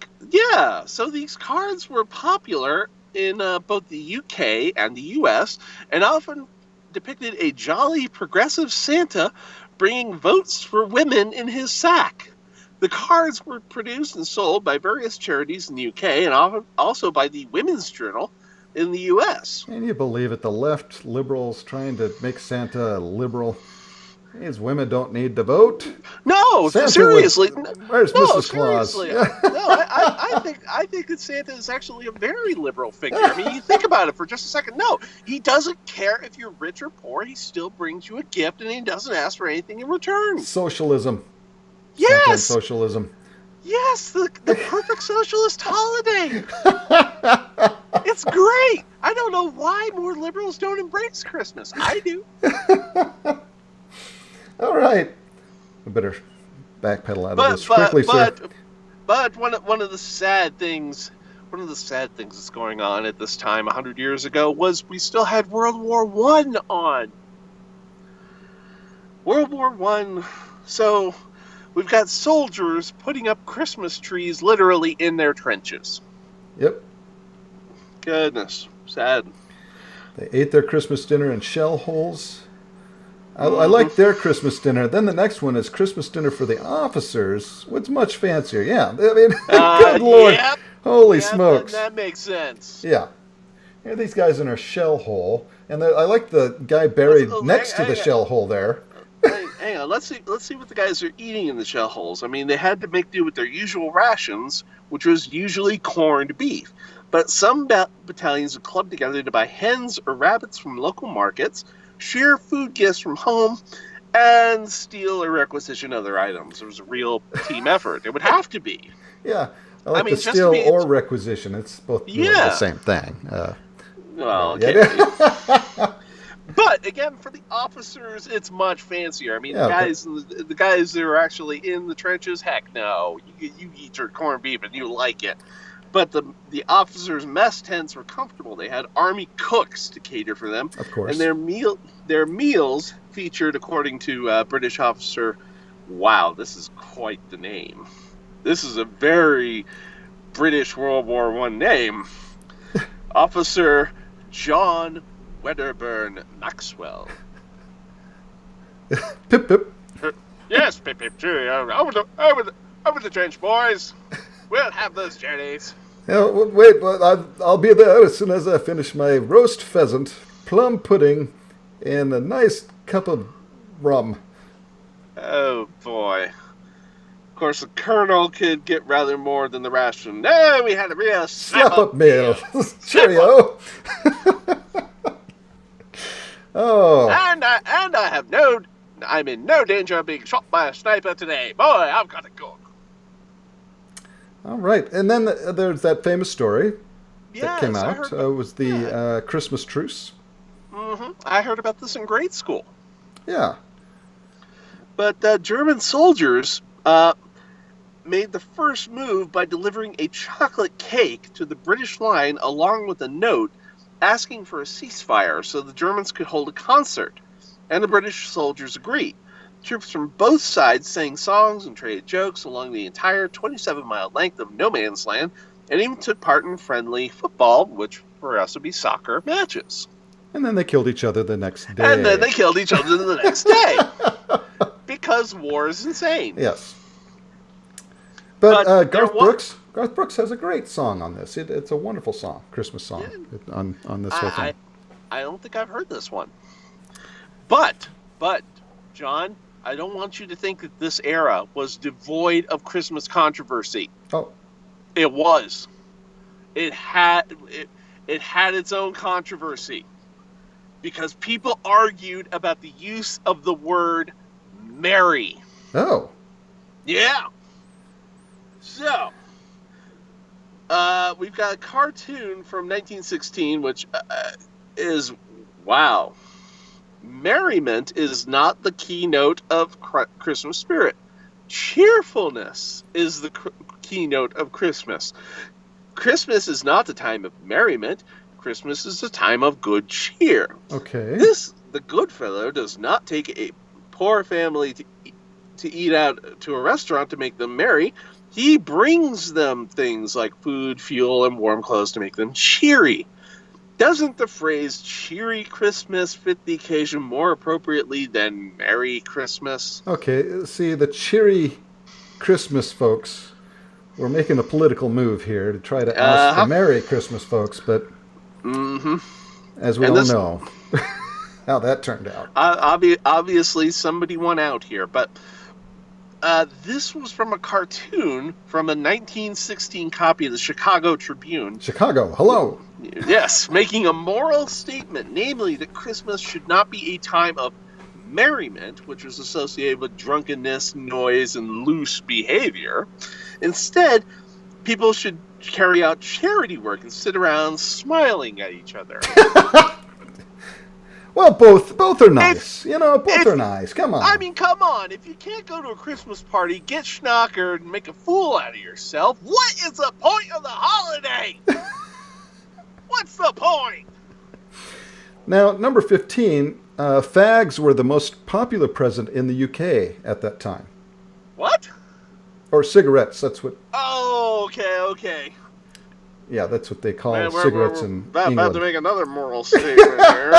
cards were popular in both the UK and the US, and often depicted a jolly progressive Santa bringing votes for women in his sack. The cards were produced and sold by various charities in the UK and often also by the Women's Journal in the US. Can you believe it? The left liberals trying to make Santa a liberal. These women don't need to vote. No, Santa seriously. Where's No, Mrs. Claus? seriously. I think that Santa is actually a very liberal figure. I mean, you think about it for just a second. No, he doesn't care if you're rich or poor. He still brings you a gift, and he doesn't ask for anything in return. Socialism. Yes, Socialism. yes, the perfect socialist holiday. It's great. I don't know why more liberals don't embrace Christmas. I do. All right. I better backpedal out of this quickly, sir. But one of the sad things that's going on at this time 100 years ago was we still had World War One on. World War One. So we've got soldiers putting up Christmas trees literally in their trenches. Yep. Goodness, sad. They ate their Christmas dinner in shell holes. I like their Christmas dinner. Then the next one is Christmas dinner for the officers. What's much fancier? Yeah, I mean, good Lord. Yep. Holy smokes. That makes sense. Yeah. Here are these guys in a shell hole. And I like the guy buried next to the shell hole there. Hang on, let's see what the guys are eating in the shell holes. I mean, they had to make do with their usual rations, which was usually corned beef. But some battalions would club together to buy hens or rabbits from local markets, share food gifts from home, and steal or requisition other items. It was a real team effort. It would have to be. Yeah, I like the steal or requisition. It's both the same thing. Well, okay. But again, for the officers, it's much fancier. I mean, the guys that are actually in the trenches, heck no, you eat your corned beef and you like it. But the officers' mess tents were comfortable. They had army cooks to cater for them, of course, and their meals featured, according to British officer, wow, this is quite the name. This is a very British World War I name, Officer John Wedderburn Maxwell. Pip pip. Yes, pip pip. Over the trench, boys. We'll have those journeys. Wait, I'll be there as soon as I finish my roast pheasant, plum pudding, and a nice cup of rum. Oh, boy. Of course, the colonel could get rather more than the ration. No, we had a real slap-up meal. Cheerio. Oh. And I'm in no danger of being shot by a sniper today. Boy, I've got a gun. All right, and then there's that famous story that came out. It was the Christmas truce. Mm-hmm. I heard about this in grade school. Yeah. But German soldiers made the first move by delivering a chocolate cake to the British line along with a note asking for a ceasefire so the Germans could hold a concert. And the British soldiers agreed. Troops from both sides sang songs and traded jokes along the entire 27-mile length of no man's land, and even took part in friendly football, which for us would be soccer, matches. And then they killed each other the next day. Because war is insane. Yes. But Garth Brooks has a great song on this. It's a wonderful song, Christmas song, on this whole thing. I don't think I've heard this one. But, John, I don't want you to think that this era was devoid of Christmas controversy. Oh. It was. It had its own controversy. Because people argued about the use of the word merry. Oh. Yeah. So, we've got a cartoon from 1916, which is, wow. Merriment is not the keynote of Christmas spirit. Cheerfulness is the keynote of Christmas. Christmas is not the time of merriment. Christmas is the time of good cheer. Okay. The good fellow does not take a poor family to eat out to a restaurant to make them merry. He brings them things like food, fuel, and warm clothes to make them cheery. Doesn't the phrase cheery Christmas fit the occasion more appropriately than Merry Christmas? Okay, see, the cheery Christmas folks were making a political move here to try to oust the Merry Christmas folks, but as we all know. how that turned out. Obviously, somebody won out here, but this was from a cartoon from a 1916 copy of the Chicago Tribune. Chicago, hello. Yes, making a moral statement, namely that Christmas should not be a time of merriment, which was associated with drunkenness, noise, and loose behavior. Instead, people should carry out charity work and sit around smiling at each other. Well, both are nice. Both are nice. Come on. I mean, come on. If you can't go to a Christmas party, get schnockered and make a fool out of yourself, what is the point of the holiday? What's the point? Now, number 15, fags were the most popular present in the UK at that time. What? Or cigarettes, that's what... Oh, okay. Yeah, that's what they call Man, cigarettes we're in about England. to make another moral statement here.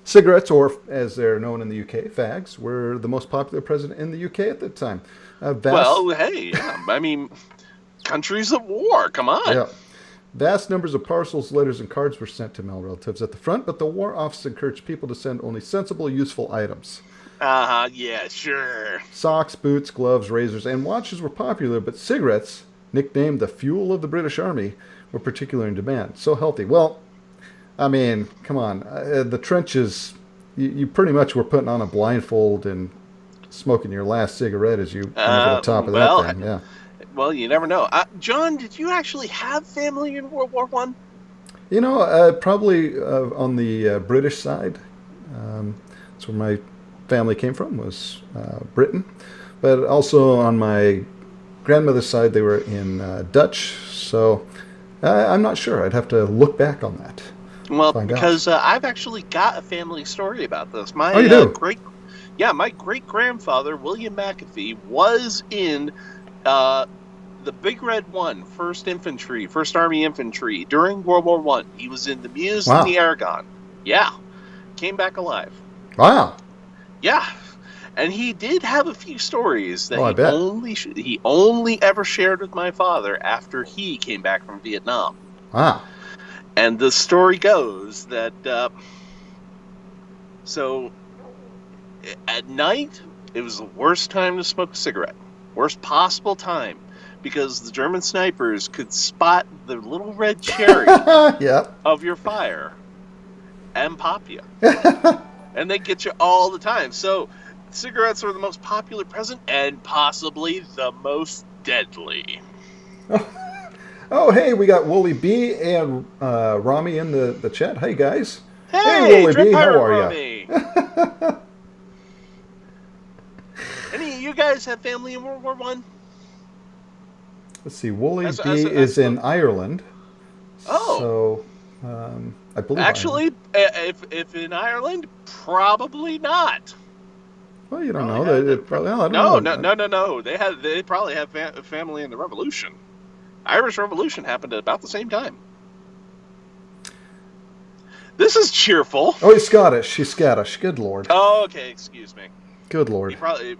Cigarettes, or as they're known in the UK, fags, were the most popular present in the UK at that time. Well, hey, I mean, countries at war, come on. Yeah. Vast numbers of parcels, letters, and cards were sent to male relatives at the front, but the War Office encouraged people to send only sensible, useful items. Yeah, sure. Socks, boots, gloves, razors, and watches were popular, but cigarettes, nicknamed the fuel of the British Army, were particularly in demand. So healthy. Well, I mean, come on. The trenches, you pretty much were putting on a blindfold and smoking your last cigarette as you went over the top of that thing. Yeah. Well, you never know. John, did you actually have family in World War One? Probably on the British side. That's where my family came from, was Britain. But also on my grandmother's side, they were in Dutch. So I'm not sure. I'd have to look back on that. Well, because I've actually got a family story about this. You do? My great-grandfather, William McAfee, was in the Big Red 1, 1st Army Infantry, during World War One. He was in the Meuse and the Aragon. Yeah. Came back alive. Wow. Yeah. And he did have a few stories that he only ever shared with my father after he came back from Vietnam. Wow. And the story goes that, so at night, it was the worst time to smoke a cigarette. Worst possible time. Because the German snipers could spot the little red cherry of your fire and pop you. And they get you all the time. So cigarettes are the most popular present and possibly the most deadly. Oh, hey, we got Wooly B and Rami in the chat. Hey, guys. Hey, Wooly B, how are you? Any of you guys have family in World War One? Let's see. Wooly B is in Ireland. Oh. So, I believe. Actually, if in Ireland, probably not. Well, you don't know. I don't know. No. They probably have family in the Revolution. Irish Revolution happened at about the same time. This is cheerful. Oh, he's Scottish. He's Scottish. Good Lord. Oh, okay. Excuse me. Good Lord. He probably.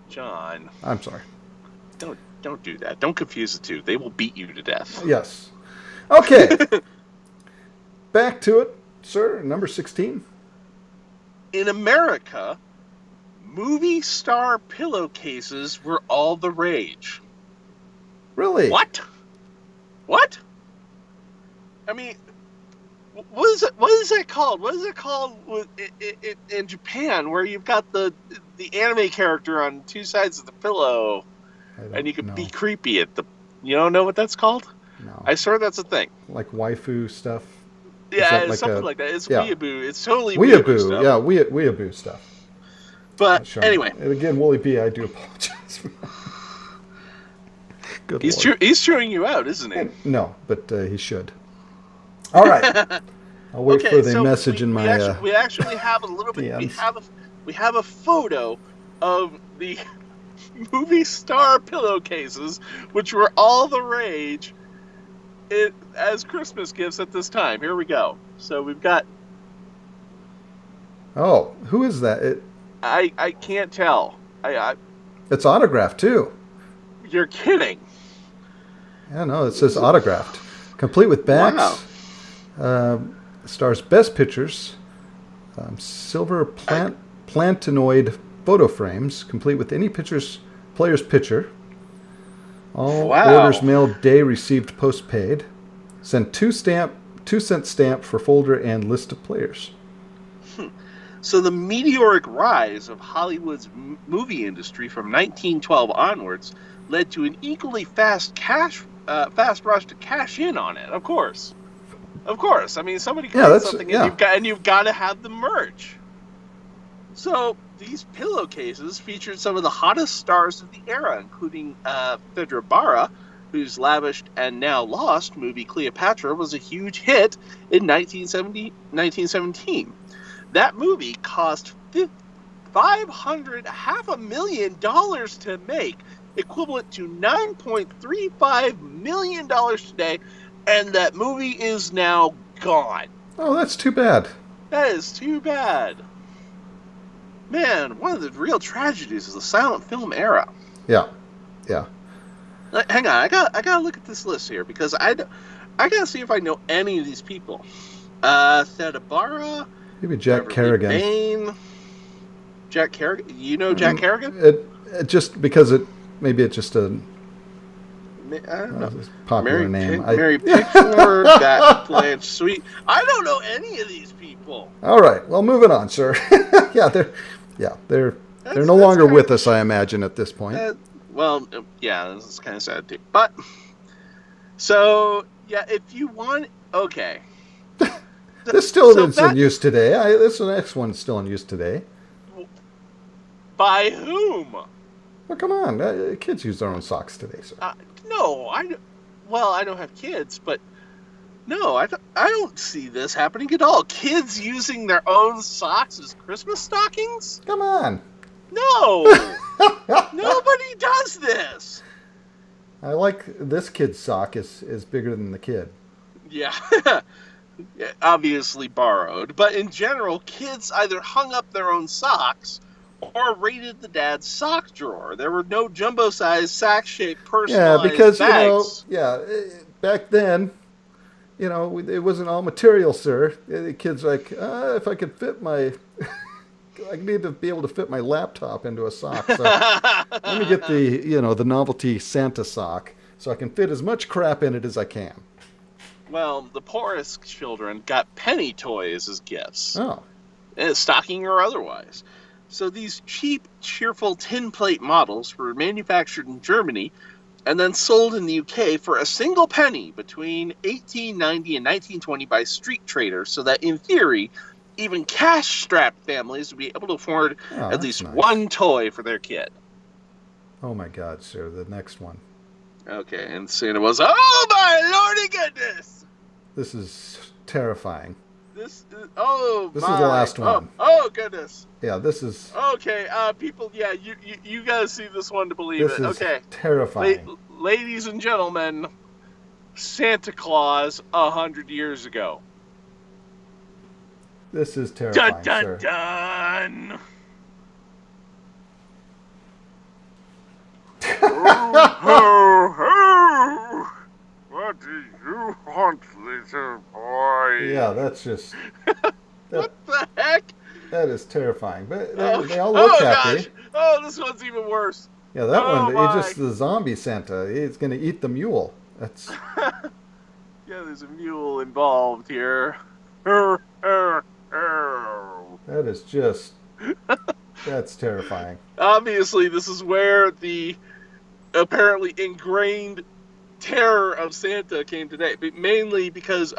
John. I'm sorry. Don't do that. Don't confuse the two. They will beat you to death. Yes. Okay. Back to it, sir. Number 16. In America, movie star pillowcases were all the rage. Really? What? I mean, what is that called? What is it called in Japan, where you've got the anime character on two sides of the pillow, and you can be creepy at the... You don't know what that's called? No. I swear that's a thing. Like waifu stuff? Yeah, like something like that. It's weeaboo. It's totally weeaboo stuff. Yeah, weeaboo stuff. But anyway. And again, Wooly B, I do apologize for that. Good Lord. He's chewing you out, isn't he? No, but he should. All right. I'll wait for the message in my... we actually have a little bit... We have a photo of the movie star pillowcases, which were all the rage as Christmas gifts at this time. Here we go. So we've got... Oh, who is that? I can't tell. It's autographed, too. You're kidding. Yeah, no, it says autographed. Complete with backs. Wow. Stars Best Pictures, silver plantinoid photo frames, complete with any player's picture. All Wow. orders mailed day received postpaid. Send 2-cent stamp for folder and list of players. So the meteoric rise of Hollywood's movie industry from 1912 onwards led to an equally fast rush to cash in on it. Of course. I mean, somebody creates something, and you've got to have the merch. So these pillowcases featured some of the hottest stars of the era, including Phaedra Barra, whose lavished and now lost movie Cleopatra was a huge hit in 1917. That movie cost $500,000 to make, equivalent to $9.35 million today, and that movie is now gone. Oh, that's too bad. That is too bad. Man, one of the real tragedies of the silent film era. Yeah. Hang on, I gotta look at this list here because I gotta see if I know any of these people. Theda Barra. Maybe Jack Kerrigan. Bain. Jack Kerrigan. You know Jack Kerrigan? It just because maybe it's just a I don't know. popular name. Mary Pickford, Bat Blanche Sweet. I don't know any of these people. All right. Well, moving on, sir. they're no longer with us, I imagine, at this point. This is kind of sad too. But so if you want, okay. This still is in use today. This next one's still in use today. By whom? Well, come on. Kids use their own socks today, sir. No, I don't have kids, but no, I don't see this happening at all. Kids using their own socks as Christmas stockings? Come on. No. Nobody does this. I like this kid's sock is bigger than the kid. Yeah. Obviously borrowed, but in general, kids either hung up their own socks or raided the dad's sock drawer. There were no jumbo-sized sack-shaped personalized bags. Back then, it wasn't all material, sir. The kid's like, if I could fit I need to be able to fit my laptop into a sock. So let me get the novelty Santa sock so I can fit as much crap in it as I can. Well, the poorest children got penny toys as gifts. Oh. Stocking or otherwise. So these cheap, cheerful tin plate models were manufactured in Germany and then sold in the UK for a single penny between 1890 and 1920 by street traders, so that in theory, even cash-strapped families would be able to afford at least one toy for their kid. Oh my God, sir, the next one. Okay, and Santa was, oh my lordy goodness! This is terrifying. This is the last one. Oh goodness. Yeah, this is... Okay, people, you gotta see this one to believe it. Okay. Terrifying. Ladies and gentlemen, Santa Claus 100 years ago. This is terrifying, dun, sir. Dun. What do you want, little boy? Yeah, that's just... What the heck? That is terrifying. But they all look happy. Gosh. Oh, this one's even worse. Yeah, that one, he's just the zombie Santa. He's going to eat the mule. That's... Yeah, there's a mule involved here. That is just... That's terrifying. Obviously, this is where the apparently ingrained terror of Santa came today. But mainly because,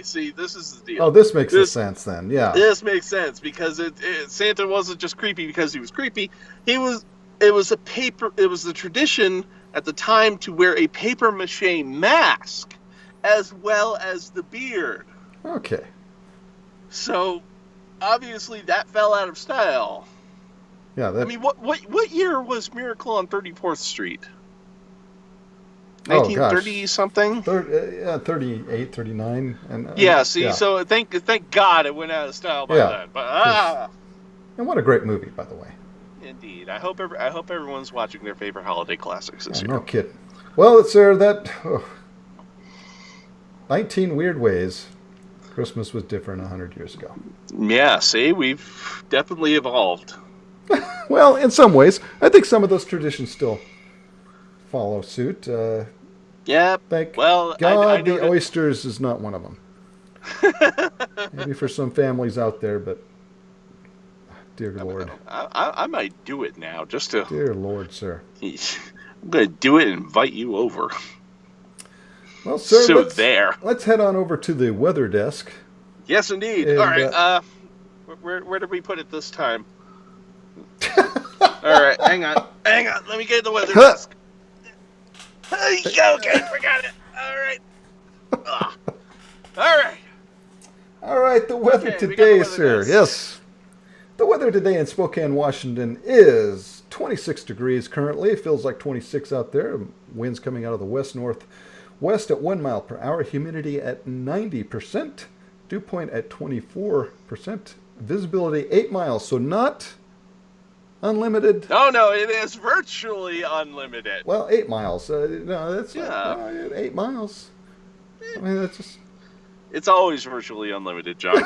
see, this is the deal. Oh, this makes sense then, yeah. This makes sense because Santa wasn't just creepy because he was creepy. It was the tradition at the time to wear a papier-mâché mask as well as the beard. Okay. So, obviously, that fell out of style. Yeah, I mean, what year was Miracle on 34th Street? 1930 something? 38, 39. So thank God it went out of style by then. But and what a great movie, by the way. Indeed. I hope everyone's watching their favorite holiday classics this year. No kidding. Well, sir, 19 Weird Ways. Christmas was different 100 years ago. Yeah, see, we've definitely evolved. Well, in some ways, I think some of those traditions still follow suit. Yeah, Thank well, God I the know oysters is not one of them. that. Maybe for some families out there, but dear Lord. I might do it now, just to. Dear Lord, sir. I'm going to do it and invite you over. Well, sir, So there. let's head on over to the weather desk. Yes, indeed. And, All right. Where did we put it this time? All right. Hang on. Let me get the weather desk. Okay, forgot it. All right. Ugh. All right. All right, the weather Okay, we got the today, weather sir. desk. Yes. The weather today in Spokane, Washington is 26 degrees currently. It feels like 26 out there. Winds coming out of the west-northwest at 1 mile per hour. Humidity at 90%. Dew point at 24%. Visibility 8 miles. So not unlimited. No, it is virtually unlimited. Well, 8 miles. No, that's Yeah. 8 miles. I mean, that's just... It's always virtually unlimited, John.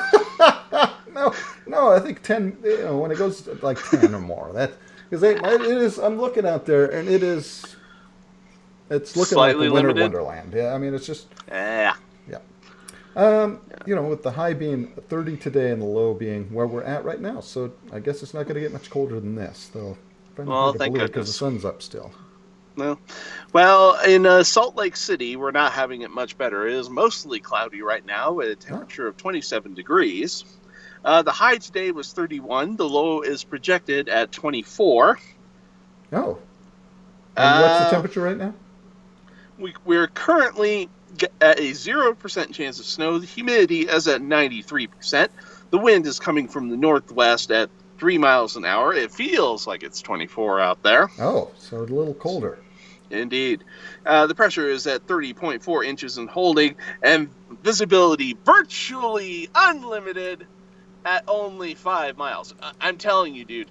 No, I think 10, when it goes to like 10 or more. That because it is, I'm looking out there and it's looking Slightly like a winter limited? wonderland. Yeah, I mean, it's just, Yeah. with the high being 30 today and the low being where we're at right now. So I guess it's not going to get much colder than this, though. Well, thank because the goodness. sun's up still. No. Well, in Salt Lake City, we're not having it much better. It is mostly cloudy right now at a temperature of 27 degrees. The high today was 31. The low is projected at 24. Oh. And what's the Uh, temperature right now? We're currently at a 0% chance of snow. The humidity is at 93%. The wind is coming from the northwest at 3 miles an hour. It feels like it's 24 out there. Oh, so a little colder. Indeed. The pressure is at 30.4 inches and holding, and visibility virtually unlimited at only 5 miles. I'm telling you, dude,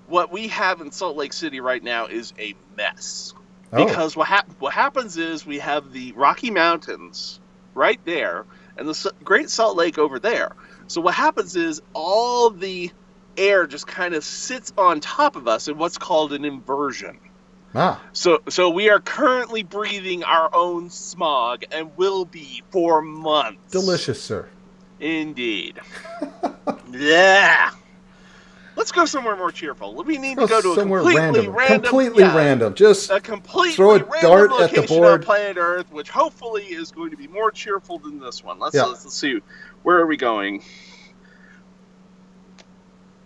what we have in Salt Lake City right now is a mess. Oh. Because what happens is we have the Rocky Mountains right there and the Great Salt Lake over there. So what happens is all the air just kind of sits on top of us in what's called an inversion. Ah. So we are currently breathing our own smog and will be for months. Delicious, sir. Indeed. Yeah. Let's go somewhere more cheerful. We need to go to a somewhere completely random. Completely random. Just A completely throw a random dart at the location board. on planet Earth, which hopefully is going to be more cheerful than this one. Let's see. Where are we going?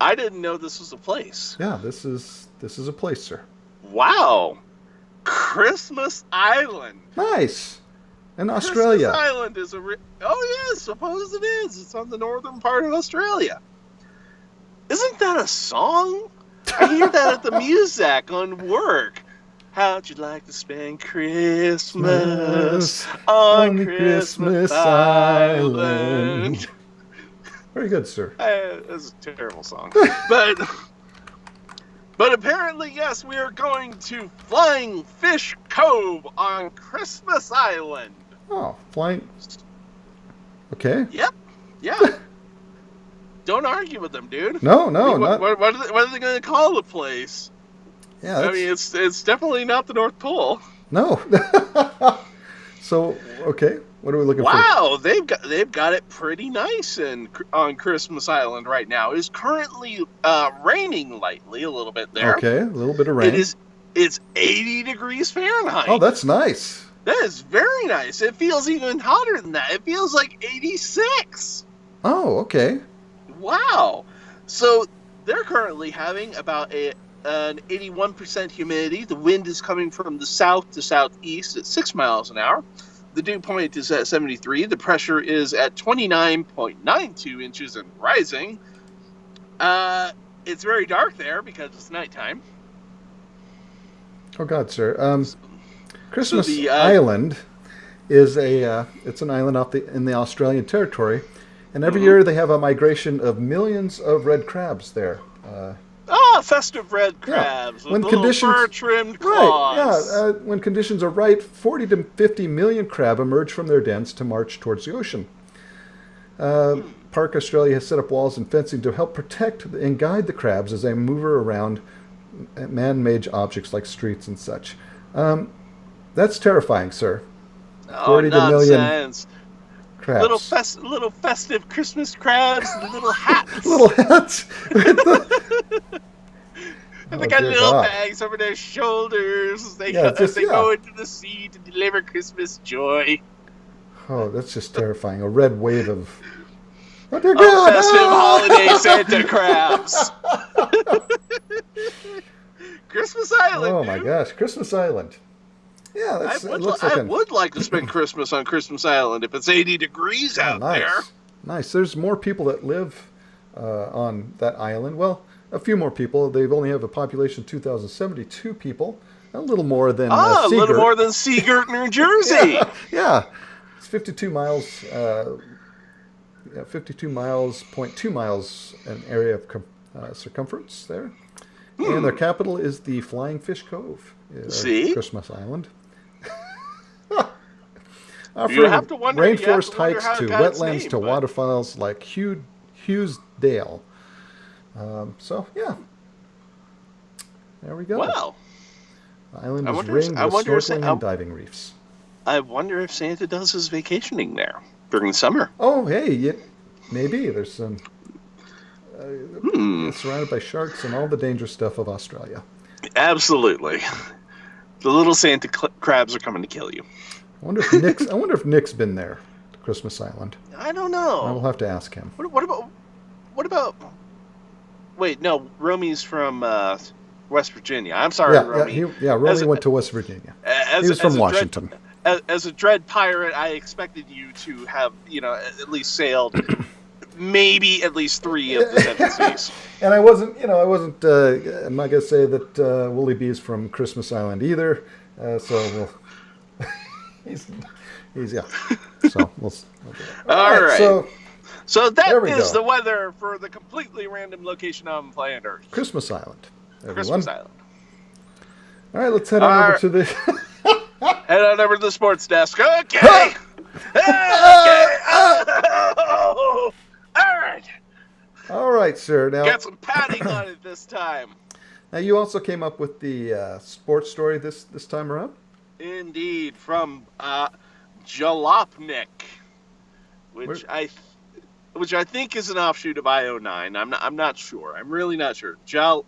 I didn't know this was a place. yeah, this is a place, sir. Wow. Christmas Island. Nice. In Australia. Christmas Island is oh yes, suppose it is. It's on the northern part of Australia. Isn't that a song? I hear that at the Muzak on work. How'd you like to spend Christmas on Christmas Island? Very good, sir. That's a terrible song. But apparently, yes, we are going to Flying Fish Cove on Christmas Island. Oh, flying. Okay. Yep. Yeah. Don't argue with them, dude. No, I mean, not. what are they going to call the place? Yeah. I mean, it's definitely not the North Pole. No. So, okay. What are we looking for? Wow, they've got it pretty nice on Christmas Island right now. It is currently raining lightly a little bit there. Okay, a little bit of rain. It's 80 degrees Fahrenheit. Oh, that's nice. That is very nice. It feels even hotter than that. It feels like 86. Oh, okay. Wow. So they're currently having about an 81% humidity. The wind is coming from the south to southeast at 6 miles an hour. The dew point is at 73. The pressure is at 29.92 inches and rising. It's very dark there because it's nighttime. Oh God, sir. Christmas So the, Island is it's an island in the Australian territory, and every year they have a migration of millions of red crabs there. Festive red crabs with little fur-trimmed claws. Right, yeah. When conditions are right, 40 to 50 million crab emerge from their dens to march towards the ocean. Park Australia has set up walls and fencing to help protect and guide the crabs as they maneuver around man-made objects like streets and such. That's terrifying, sir. Oh, 40 to million nonsense. crabs. Little festive Christmas crabs, and little hats. Little hats. And they Oh, got dear little God. bags over their shoulders as they, Yeah, as they go into the sea to deliver Christmas joy. Oh, that's just terrifying. A red wave of... Oh, dear Oh, God. festive holiday Santa crabs. Christmas Island. Oh, my dude. gosh. Christmas Island. Yeah, that's, I it looks like would like to spend Christmas on Christmas Island if it's 80 degrees out nice. there. Nice. There's more people that live on that island. Well, a few more people. They only have a population of 2,072 people. A little more than A little Seagirt. more than Seagirt, New Jersey. Yeah. It's 52 miles, 52 miles, 0.2 miles an area of circumference there. And their capital is the Flying Fish Cove. See? Christmas Island. You have to wonder- you have to rainforest wonder hikes how to it got its wetlands name, to but- waterfalls like Hughesdale. So, yeah. There we go. Wow. The island I is wonder- ringed I with wonder if snorkeling Sa- and diving reefs. I wonder if Santa does his vacationing there during summer. Oh, hey, maybe. There's some... Hmm. surrounded by sharks and all the dangerous stuff of Australia. Absolutely. The little Santa crabs are coming to kill you. I wonder if Nick's been there to Christmas Island. I don't I will know. have to ask him. What about? Wait, no. Romy's from West Virginia. I'm sorry, Romy. Romy As a- went to West Virginia. As, He was from as a Washington. As a dread pirate, I expected you to have, at least sailed maybe at least 3 of the 7 seas. And I wasn't, I'm not going to say that Willie B's from Christmas Island either. So he's yeah. So we'll do that. All right. There So that we is go. the weather for the completely random location on planet Earth. Christmas Island, everyone. Christmas Island. All right, let's head on over to the... Head on over to the sports desk. Okay. Okay. Oh. All right. All right, sir. Got some padding on it this time. Now you also came up with the sports story this time around. Indeed, from Jalopnik, which I think is an offshoot of IO9. I'm not sure. I'm really not sure. Jalopnik.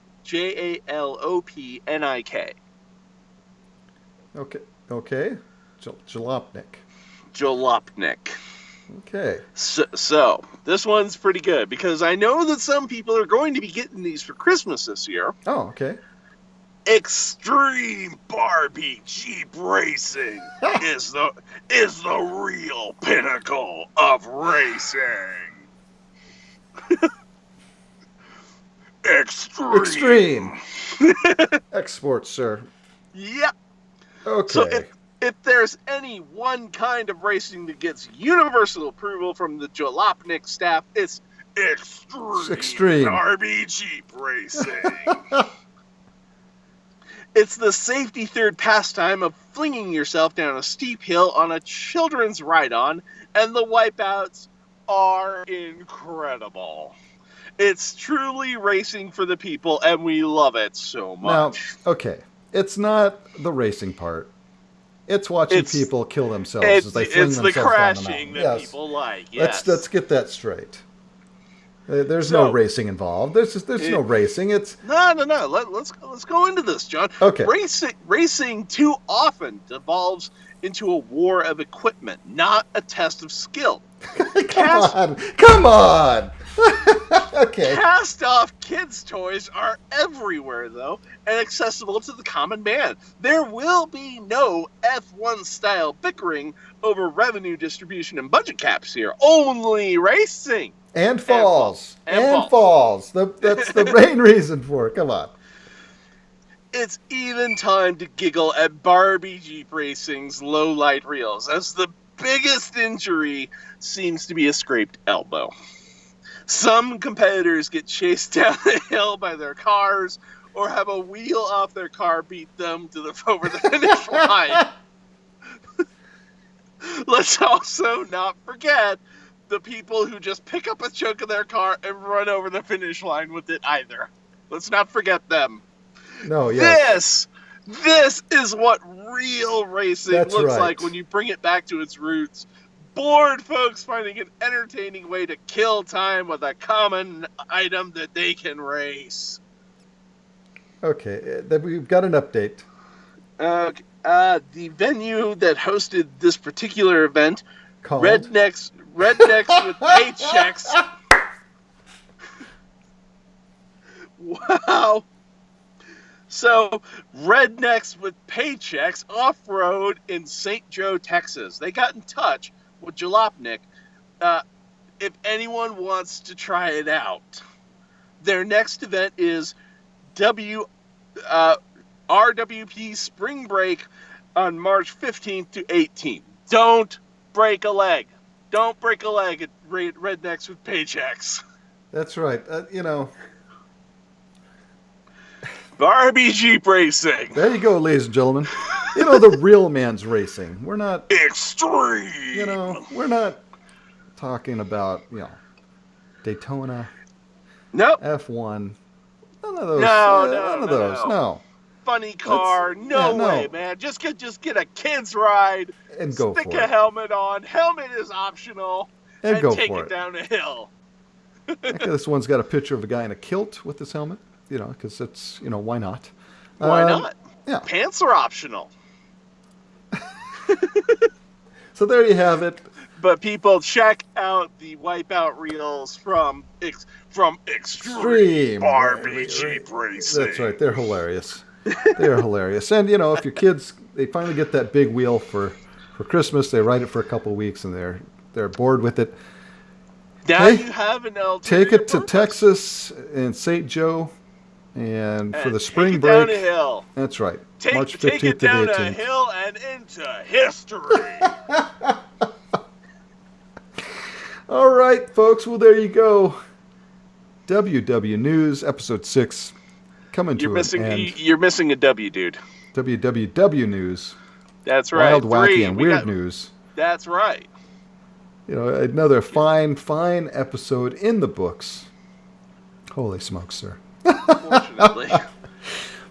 Okay. Jalopnik. Jalopnik. Okay. So this one's pretty good because I know that some people are going to be getting these for Christmas this year. Oh, okay. Extreme Barbie Jeep Racing is the real pinnacle of racing. Extreme. Exports, sir. Yep. Okay. So if there's any one kind of racing that gets universal approval from the Jalopnik staff, it's extreme Barbie Jeep Racing. It's the safety third pastime of flinging yourself down a steep hill on a children's ride-on, and the wipeouts are incredible. It's truly racing for the people, and we love it so much. Now, okay, it's not the racing part. It's watching people kill themselves as they fling it's themselves the down the crashing mountain. that people like. Yes. Let's get that straight. There's no racing involved. There's no racing. It's No. Let's go into this, John. Okay. Racing too often devolves into a war of equipment, not a test of skill. Come on. Okay. Cast-off kids' toys are everywhere, though, and accessible to the common man. There will be no F1-style bickering over revenue distribution and budget caps here. Only racing. And falls. And falls. That's the main reason for it. Come on. It's even time to giggle at Barbie Jeep Racing's low-light reels, as the biggest injury seems to be a scraped elbow. Some competitors get chased down the hill by their cars or have a wheel off their car beat them over the finish line. Let's also not forget the people who just pick up a chunk of their car and run over the finish line with it either. Let's not forget them. No, yes. This is what real racing That's looks right. like when you bring it back to its roots. Bored folks finding an entertaining way to kill time with a common item that they can race. Okay, then we've got an update. The venue that hosted this particular event, Called? Rednecks with Paychecks. Wow. So, Rednecks with Paychecks off-road in St. Joe, Texas. They got in touch with Jalopnik if anyone wants to try it out. Their next event is RWP Spring Break on March 15th to 18th. Don't break a leg. Don't break a leg at Rednecks with Paychecks. That's right. Barbie Jeep Racing. There you go, ladies and gentlemen. The real man's racing. We're not, Extreme. we're not talking about, Daytona, Nope. F1. None of those. No, No. Funny car. No no. way, man. Just get a kid's ride. And go Stick for a it. helmet on. Helmet is optional. And go take for it it. down a hill. Okay, this one's got a picture of a guy in a kilt with his helmet, because it's, why not? Why not? Yeah. Pants are optional. So there you have it. But people, check out the Wipeout reels from Extreme Barbie Jeep Racing. That's right. They're hilarious. They're hilarious. And, if your kids, they finally get that big wheel for Christmas, they ride it for a couple of weeks and they're bored with it. Now Hey, you have an ulterior Take it to purpose. Texas and St. Joe and for And the spring take it down break. a hill. That's right. Take March it 15th to the down a 18th. hill and into history. All right, folks. Well, there you go. WW News, Episode 6, coming to You're an end. you're missing a W, dude. WWW News, That's right. wild, wacky, 3. and We weird got- news. That's right. Another fine episode in the books. Holy smokes, sir. Fortunately.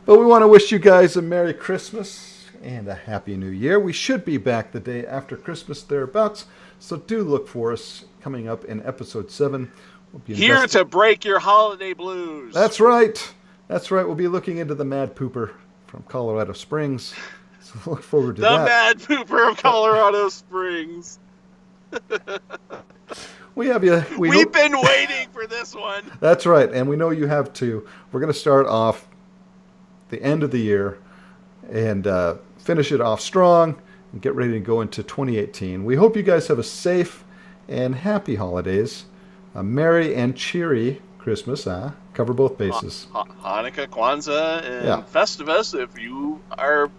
But we want to wish you guys a Merry Christmas and a Happy New Year. We should be back the day after Christmas thereabouts, so do look for us coming up in Episode 7. We'll be Here to break your holiday blues. That's right. That's right. We'll be looking into the Mad Pooper from Colorado Springs. So look forward to the that. Mad Pooper of Colorado Springs. We have you. We've been waiting for this one. That's right, and we know you have too. We're going to start off the end of the year and finish it off strong and get ready to go into 2018. We hope you guys have a safe and happy holidays, a merry and cheery Christmas. Cover both bases. Hanukkah, Kwanzaa, and Yeah. Festivus, if you are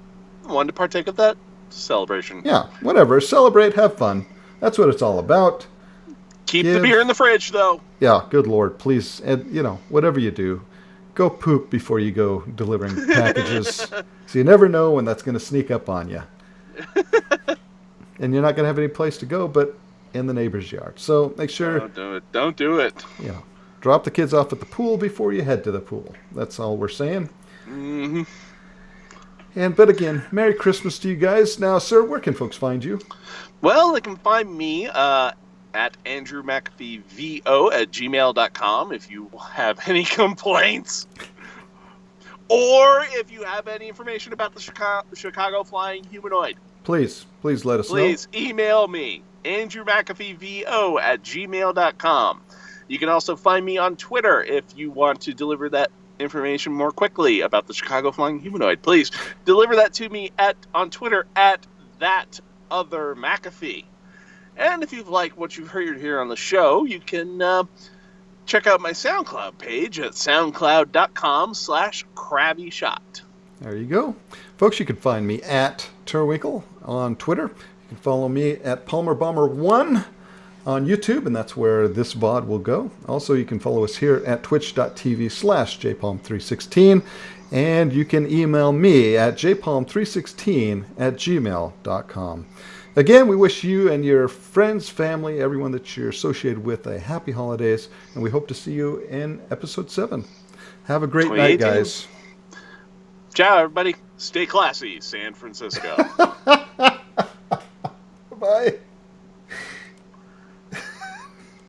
one to partake of that celebration. Yeah, whatever. Celebrate, have fun. That's what it's all about. Keep the beer in the fridge, though. Yeah, good Lord, please. And, whatever you do, go poop before you go delivering packages. So you never know when that's going to sneak up on you. And you're not going to have any place to go but in the neighbor's yard. So make sure, Don't do it. Don't do it. drop the kids off at the pool before you head to the pool. That's all we're saying. hmm But again, Merry Christmas to you guys. Now, sir, where can folks find you? Well, they can find me at andrewmcafeevo@gmail.com if you have any complaints. Or if you have any information about the Chicago Flying Humanoid. Please let us know. Please email me, andrewmcafeevo@gmail.com. You can also find me on Twitter if you want to deliver that information more quickly about the Chicago Flying Humanoid. Please deliver that to me on Twitter at @thatotherMcAfee. And if you like what you've heard here on the show, you can check out my SoundCloud page at soundcloud.com/CrabbyShot. There you go. Folks, you can find me at Terwinkle on Twitter. You can follow me at PalmerBomber1 on YouTube, and that's where this VOD will go. Also, you can follow us here at twitch.tv/jpalm316, and you can email me at jpalm316@gmail.com. Again, we wish you and your friends, family, everyone that you're associated with a happy holidays, and we hope to see you in episode 7. Have a great night, 2018. guys. Ciao, everybody. Stay classy, San Francisco.